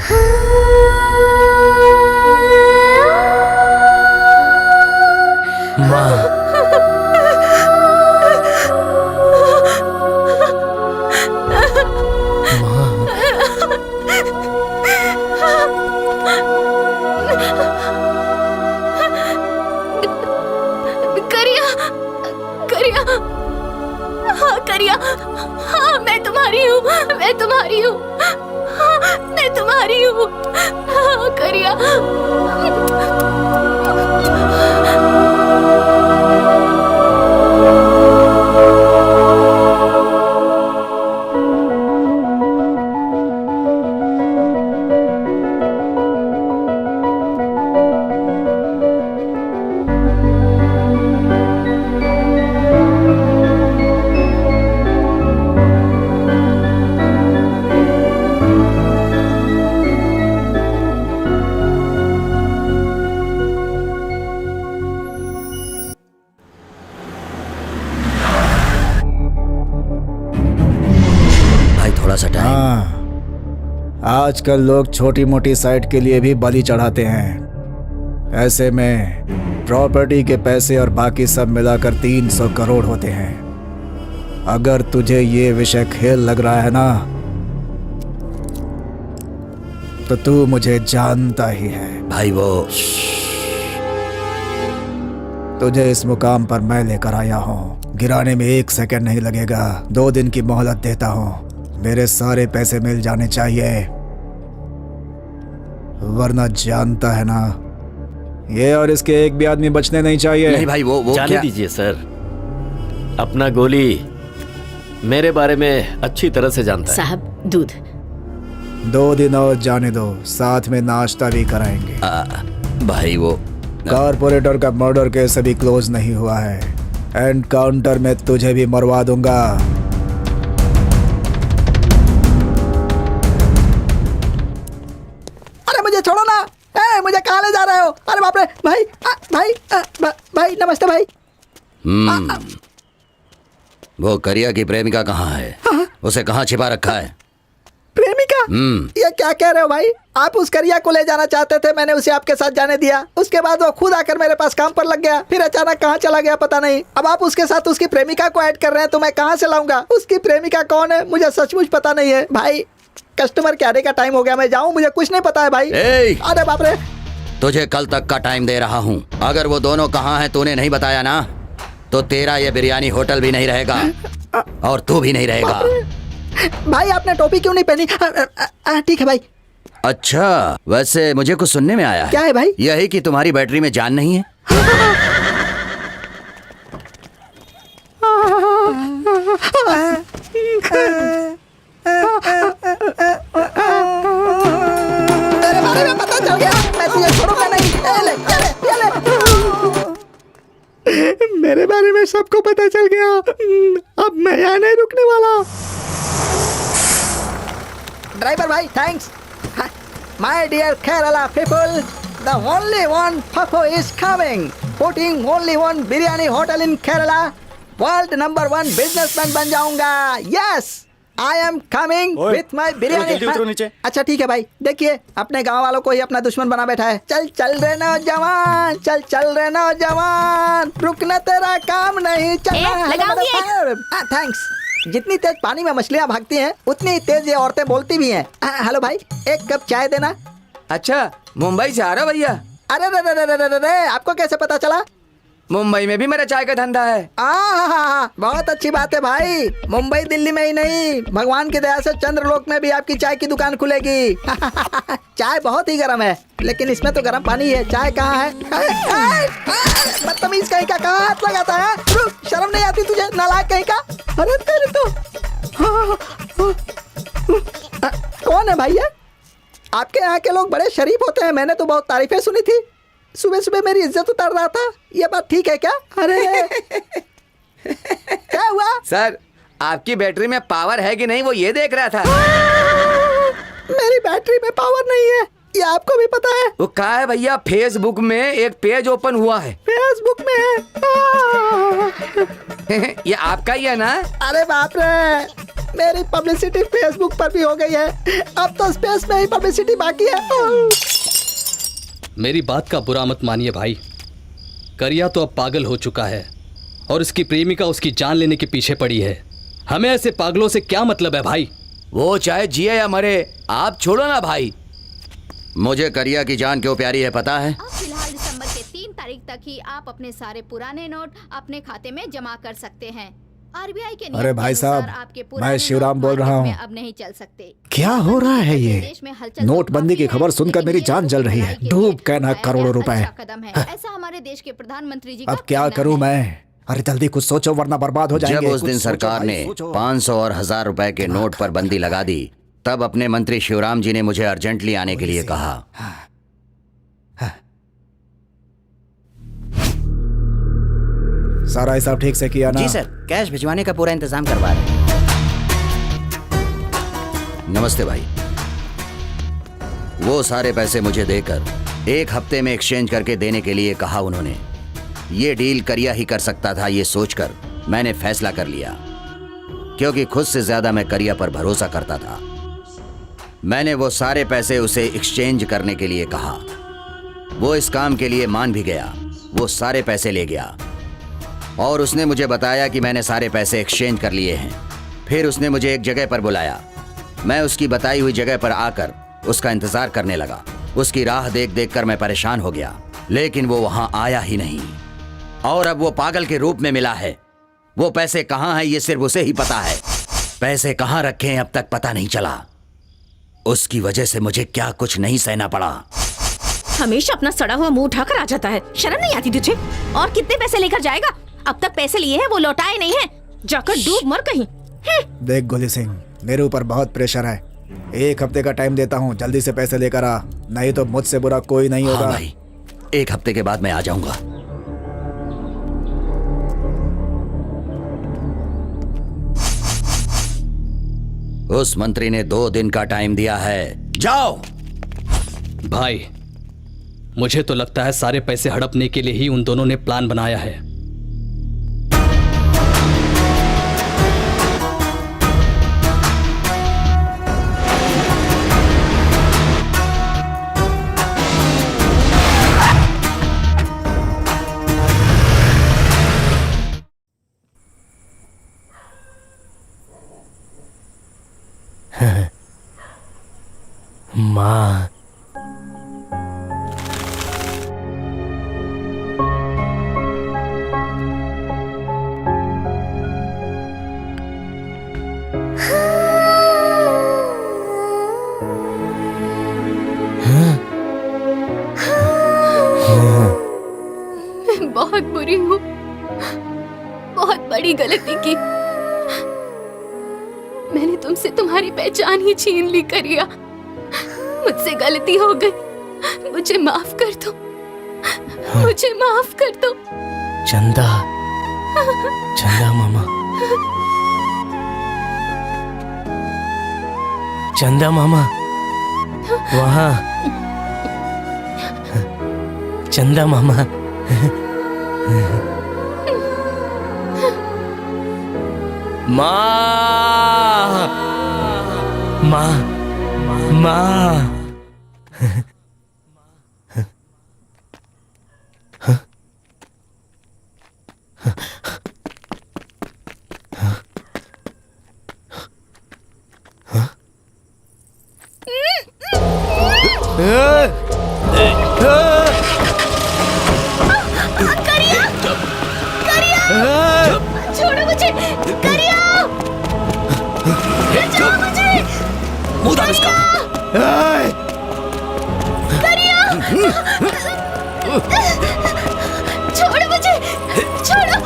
माँ, करिया, करिया, हाँ करिया, हाँ मैं तुम्हारी हूँ, मैं तुम्हारी हूँ, हाँ, मैं तुम्हारी हूँ, हाँ करिया। थोड़ा सा टाइम। हाँ, आजकल लोग छोटी मोटी साइट के लिए भी बलि चढ़ाते हैं। ऐसे में प्रॉपर्टी के पैसे और बाकी सब मिलाकर 300 करोड़ होते हैं। अगर तुझे ये विषय खेल लग रहा है ना, तो तू मुझे जानता ही है। भाई वो तुझे इस मुकाम पर मैं लेकर आया हूँ। गिराने में 1 सेकंड नहीं लगेगा। 2 दिन की मोहलत देता हूँ। मेरे सारे पैसे मिल जाने चाहिए, वरना जानता है ना, ये और इसके एक भी आदमी बचने नहीं चाहिए। नहीं भाई वो जाने दीजिए सर। अपना गोली मेरे बारे में अच्छी तरह से जानता है। साहब दूध। 2 दिन और जाने दो, साथ में नाश्ता भी कराएंगे। भाई वो कारपोरेटर का मर्डर केस अभी क्लोज नहीं हुआ है। एनकाउंटर में तुझे भी मरवा दूंगा। मुझे छोड़ो ना। मुझे कहाँ ले जा रहे हो? अरे बाप रे भाई, भाई नमस्ते भाई। वो करिया की प्रेमिका कहाँ है? उसे कहाँ छिपा रखा है? प्रेमिका? ये क्या कह रहे हो भाई? आप उस करिया को ले जाना चाहते थे, मैंने उसे आपके साथ जाने दिया। उसके बाद वो खुद आकर मेरे पास काम पर लग गया, फिर अचानक कहाँ चला गया पता नहीं। अब आप उसके साथ उसकी प्रेमिका को ऐड कर रहे हैं, तो मैं कहाँ से लाऊंगा? उसकी प्रेमिका कौन है मुझे सचमुच पता नहीं है भाई। कस्टमर के आने का टाइम हो गया, मैं जाऊं? मुझे कुछ नहीं पता है भाई। अरे बाप रे। तुझे कल तक का टाइम दे रहा हूँ। अगर वो दोनों कहाँ हैं तूने नहीं बताया ना, तो तेरा ये बिरयानी होटल भी नहीं रहेगा और तू भी नहीं रहेगा। भाई आपने टोपी क्यों नहीं पहनी? ठीक है भाई। अच्छा, वैसे मुझे कुछ सुनने में आया है। क्या है भाई? यही कि तुम्हारी बैटरी में जान नहीं है। तेरे बारे में पता चल गया, मैं तुझे छोड़ूंगा नहीं। ये ले। मेरे बारे में सबको पता चल गया। अब मैं यहाँ नहीं रुकने वाला। ड्राइवर भाई thanks. My dear Kerala people, the only one फफो is coming, putting only one biryani hotel in Kerala. World number 1 businessman बन जाऊंगा। Yes, I am coming with my biryani. अच्छा ठीक है भाई, देखिए अपने गांव वालों को ही अपना दुश्मन बना बैठा है। चल चल रे नौजवान, चल चल रे नौजवान, रुकना तेरा काम नहीं चलना। थैंक्स। जितनी तेज पानी में मछलियाँ भागती हैं उतनी ही तेज ये औरतें बोलती भी हैं। हेलो भाई, एक कप चाय देना। अच्छा, मुंबई से आ रहा भैया? अरे रे रे रे रे रे, आपको कैसे पता चला? मुंबई में भी मेरा चाय का धंधा है। बहुत अच्छी बात है भाई। मुंबई दिल्ली में ही नहीं, भगवान की दया से चंद्रलोक में भी आपकी चाय की दुकान खुलेगी। चाय बहुत ही गर्म है, लेकिन इसमें तो गर्म पानी है। चाय कहाँ है? बदतमीज कहीं का, कहाँ हाथ लगाता है? रुक, शर्म नहीं आती तुझे, नालायक कहीं का? अरे तेरे तो कौन है भैया? आपके यहाँ के लोग बड़े शरीफ होते हैं, मैंने तो बहुत तारीफें सुनी थी। सुबह सुबह मेरी इज्जत उतार रहा था, ये बात ठीक है क्या? अरे क्या हुआ? सर, आपकी बैटरी में पावर है कि नहीं वो ये देख रहा था। मेरी बैटरी में पावर नहीं है, ये आपको भी पता है? वो कहा है भैया, फेसबुक में एक पेज ओपन हुआ है। फेसबुक में है? ये आपका ही है ना? अरे बाप रे, मेरी पब्लिसिटी फेसबुक पर भी हो गई है, अब तो स्पेस में ही पब्लिसिटी बाकी है। मेरी बात का बुरा मत मानिए भाई, करिया तो अब पागल हो चुका है और उसकी प्रेमिका उसकी जान लेने के पीछे पड़ी है। हमें ऐसे पागलों से क्या मतलब है भाई? वो चाहे जिए या मरे, आप छोड़ो ना भाई। मुझे करिया की जान क्यों प्यारी है पता है? अब फिलहाल दिसंबर के 3 तारीख तक ही आप अपने सारे पुराने नोट अपने खाते में जमा कर सकते हैं। आरबीआई के अरे भाई साहब, मैं शिवराम बोल रहा हूँ। अब नहीं चल सकते। क्या हो रहा है ये? नोटबंदी की खबर सुनकर मेरी जान जल रही है। डूब गए ना करोड़ों रुपए। कदम है, ऐसा हमारे देश के प्रधानमंत्री जी। अब क्या करूं मैं? अरे जल्दी कुछ सोचो वरना बर्बाद हो जाएंगे। जब उस दिन सरकार ने 500 और 1000 रुपए के नोट पर बंदी लगा दी, तब अपने मंत्री शिवराम जी ने मुझे अर्जेंटली आने के लिए कहा। सारा हिसाब ठीक से किया ना? जी सर, कैश भिजवाने का पूरा इंतजाम करवा रहे हैं। नमस्ते भाई। वो सारे पैसे मुझे देकर 1 हफ्ते में एक्सचेंज करके देने के लिए कहा उन्होंने। ये डील करिया ही कर सकता था, ये सोचकर मैंने फैसला कर लिया, क्योंकि खुद से ज्यादा मैं करिया पर भरोसा करता था। मैंने वो सारे पैसे उसे एक्सचेंज करने के लिए कहा। वो इस काम के लिए मान भी गया। वो सारे पैसे ले गया और उसने मुझे बताया कि मैंने सारे पैसे एक्सचेंज कर लिए हैं। फिर उसने मुझे एक जगह पर बुलाया। मैं उसकी बताई हुई जगह पर आकर उसका इंतजार करने लगा। उसकी राह देख देख कर मैं परेशान हो गया, लेकिन वो वहां आया ही नहीं। और अब वो पागल के रूप में मिला है। वो पैसे कहाँ हैं ये सिर्फ उसे ही पता है। पैसे कहाँ रखे हैं अब तक पता नहीं चला। उसकी वजह से मुझे क्या कुछ नहीं सहना पड़ा। हमेशा अपना सड़ा हुआ मुंह उठाकर आ जाता है, शर्म नहीं आती तुझे? और कितने पैसे लेकर जाएगा? अब तक पैसे लिए हैं, वो लौटाए नहीं हैं। जाकर डूब मर कहीं। देख गोली सिंह, मेरे ऊपर बहुत प्रेशर है। 1 हफ्ते का टाइम देता हूँ, जल्दी से पैसे लेकर आ, नहीं तो मुझसे बुरा कोई नहीं होगा। हाँ भाई, 1 हफ्ते के बाद मैं आ जाऊंगा। उस मंत्री ने 2 दिन का टाइम दिया है, जाओ। भाई, मुझे तो लगता है सारे पैसे हड़पने के लिए ही उन दोनों ने प्लान बनाया है। माँ, बहुत बुरी हूँ, बहुत बड़ी गलती की। मैंने तुमसे तुम्हारी पहचान ही छीन ली करिया। मुझसे गलती हो गई, मुझे माफ कर दो, मुझे माफ कर दो। चंदा, मामा, चंदा मामा, वहाँ चंदा मामा। माँ, माँ, माँ। छोड़ो मुझे, करिया! बचाओ मुझे! मुंह दाब इसका। करिया! छोड़ो मुझे, छोड़ो!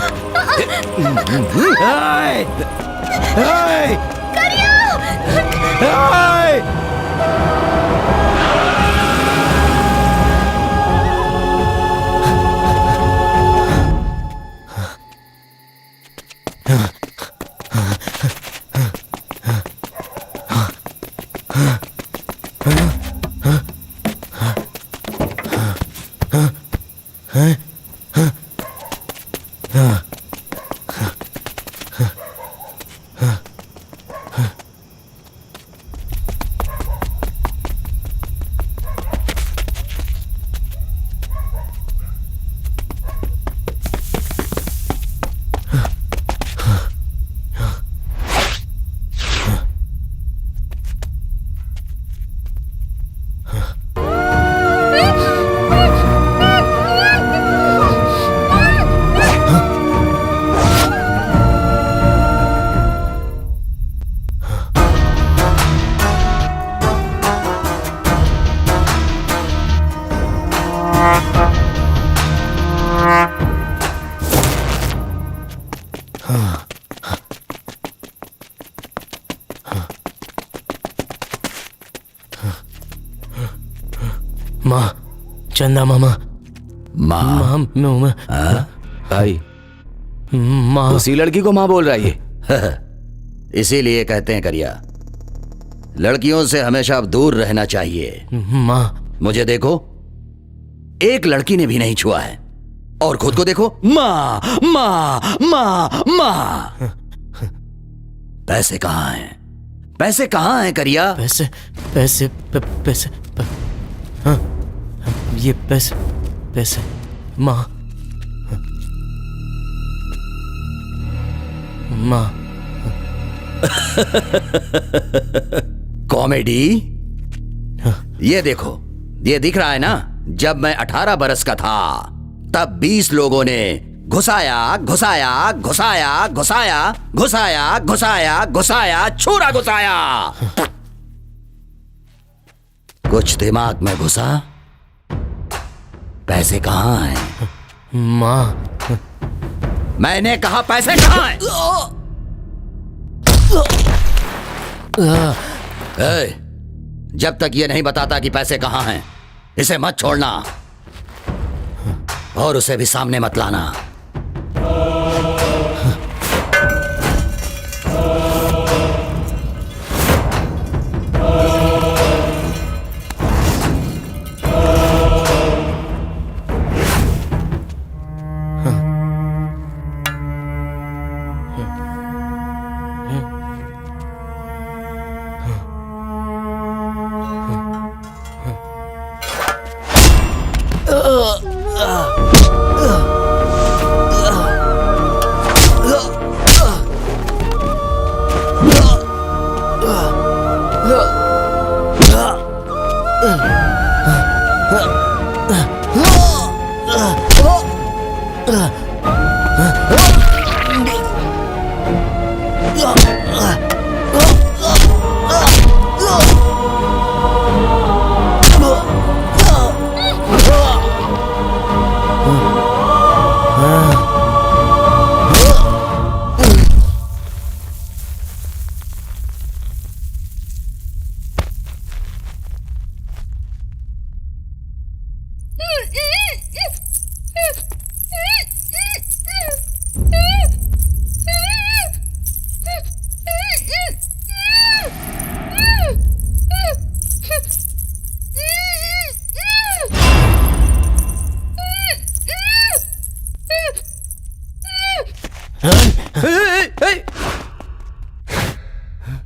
माँ, चंदा मामा, माँ, माँ, भाई माँ। उसी लड़की को माँ बोल रहा है। इसीलिए कहते हैं करिया, लड़कियों से हमेशा दूर रहना चाहिए। माँ, मुझे देखो, एक लड़की ने भी नहीं छुआ है, और खुद को देखो, माँ माँ माँ माँ। पैसे कहाँ हैं? पैसे कहाँ हैं करिया? पैसे, पैसे, पैसे, हाँ, ये पैसे, पैसे, माँ, माँ। कॉमेडी? ये देखो, ये दिख रहा है ना, जब मैं 18 बरस का था तब 20 लोगों ने घुसाया घुसाया घुसाया घुसाया घुसाया घुसाया घुसाया छुरा घुसाया। कुछ दिमाग में घुसा? पैसे कहाँ हैं? माँ, मैंने कहा पैसे कहाँ हैं? ए, जब तक ये नहीं बताता कि पैसे कहाँ हैं, इसे मत छोड़ना और उसे भी सामने मत लाना।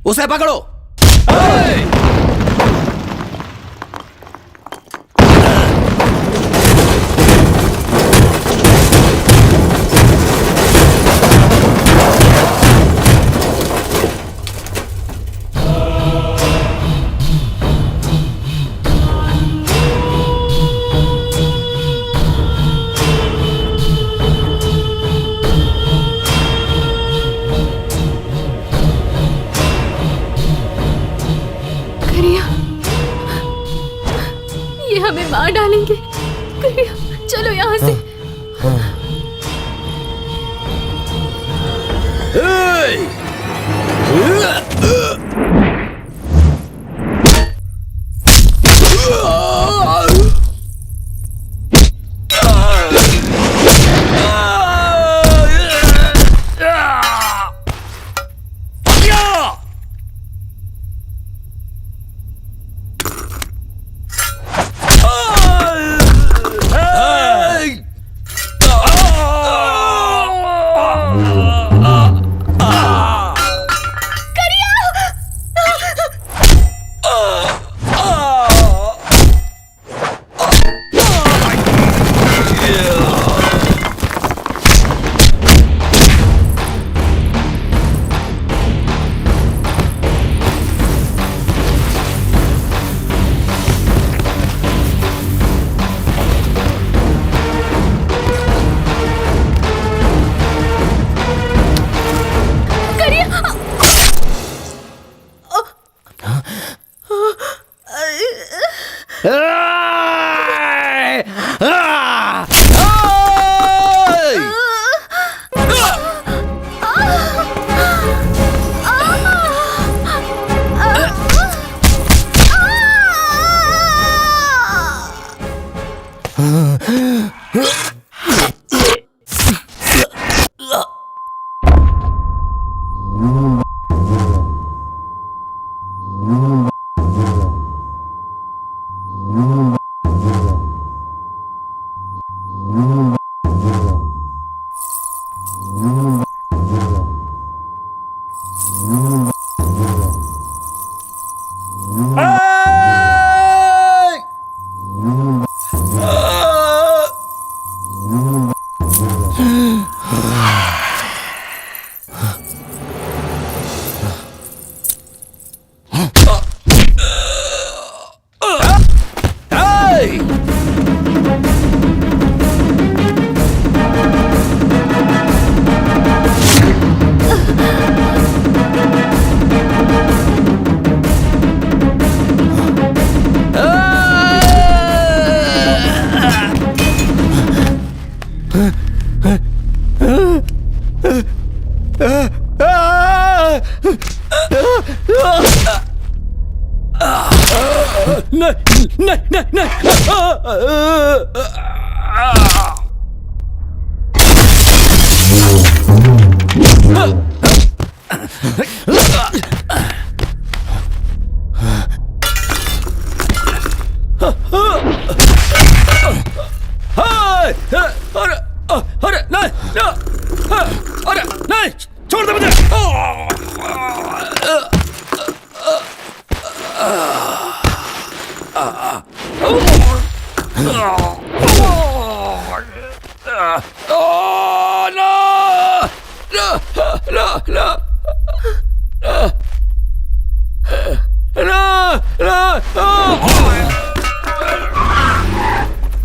उसे पकड़ो। करिया, ये हमें मार डालेंगे। करिया, चलो यहाँ से।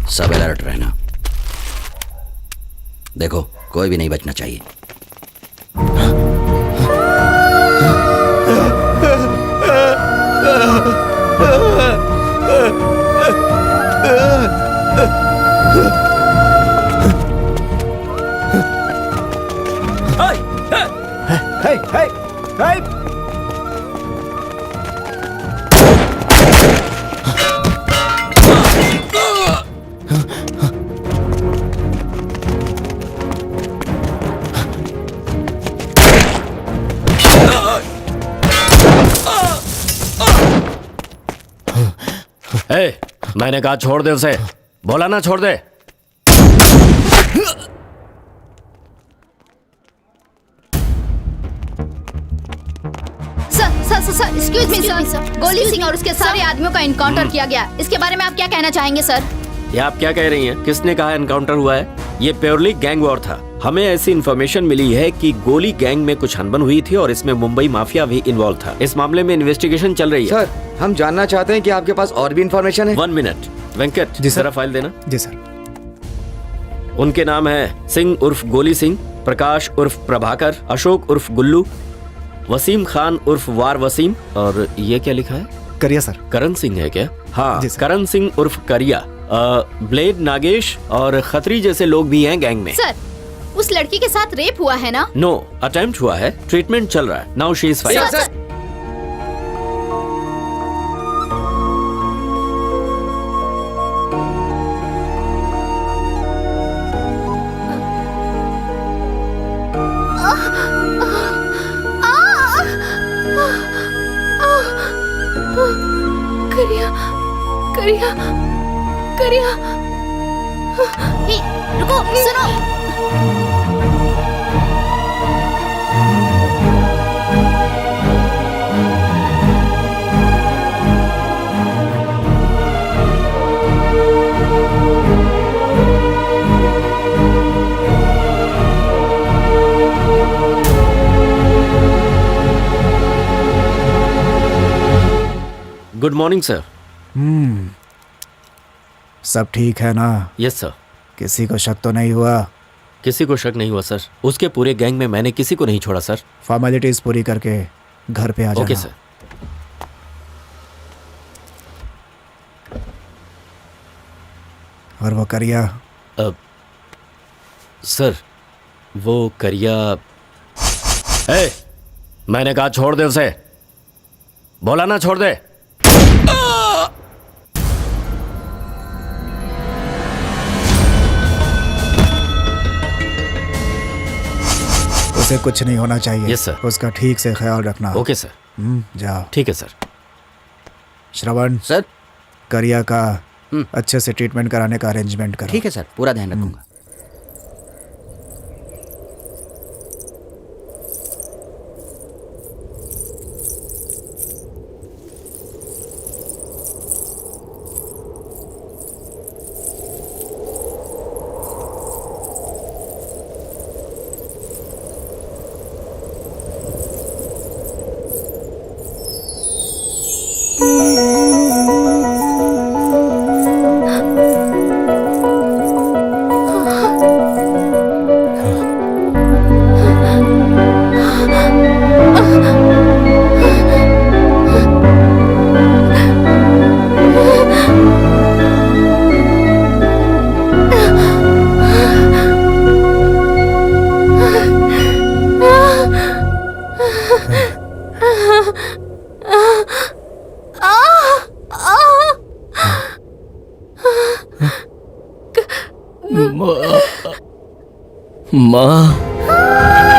सब अलर्ट रहना। देखो, कोई भी नहीं बचना चाहिए। मैंने कहा छोड़ दे उसे, बोला ना छोड़ दे। Sir sir excuse me sir, Goli Singh और उसके सारे आदमियों का इनकाउंटर किया गया। इसके बारे में आप क्या कहना चाहेंगे सर? ये आप क्या कह रही हैं? किसने कहा एनकाउंटर हुआ है? ये प्योरली गैंग वॉर था। हमें ऐसी इन्फॉर्मेशन मिली है कि गोली गैंग में कुछ अनबन हुई थी और इसमें मुंबई माफिया भी इन्वॉल्व था। इस मामले में इन्वेस्टिगेशन चल रही है। सर, हम जानना चाहते हैं कि आपके पास और भी इंफॉर्मेशन है। 1 मिनट वेंकट, जी सर। जरा फाइल देना। जी सर। उनके नाम है सिंह उर्फ गोली सिंह, प्रकाश उर्फ प्रभाकर, अशोक उर्फ गुल्लू, वसीम खान उर्फ वार वसीम, और ये क्या लिखा है? करिया सर। करण सिंह है क्या? हाँ, जी सर। करण सिंह उर्फ करिया, ब्लेड नागेश और खत्री जैसे लोग भी हैं गैंग में। सर, उस लड़की के साथ रेप हुआ है ना? नो, अटेम्प्ट हुआ है, ट्रीटमेंट चल रहा है। Now she is fine. Sir, करिया, करिया, करिया। हे, रुको, सुनो। Good morning sir. सब ठीक है ना? Yes sir. किसी को शक तो नहीं हुआ? किसी को शक नहीं हुआ सर। उसके पूरे गैंग में मैंने किसी को नहीं छोड़ा सर। फॉर्मेलिटीज पूरी करके घर पे आ जाना। Okay sir. और वो करिया? सर, वो करिया। ए, मैंने कहा छोड़ दे उसे। बोला ना छोड़ दे। उसे कुछ नहीं होना चाहिए। Yes sir. उसका ठीक से ख्याल रखना। Okay sir. जाओ। ठीक है सर। श्रवण सर। करिया का अच्छे से ट्रीटमेंट कराने का अरेंजमेंट करो। ठीक है सर, पूरा ध्यान रखूंगा। माँ।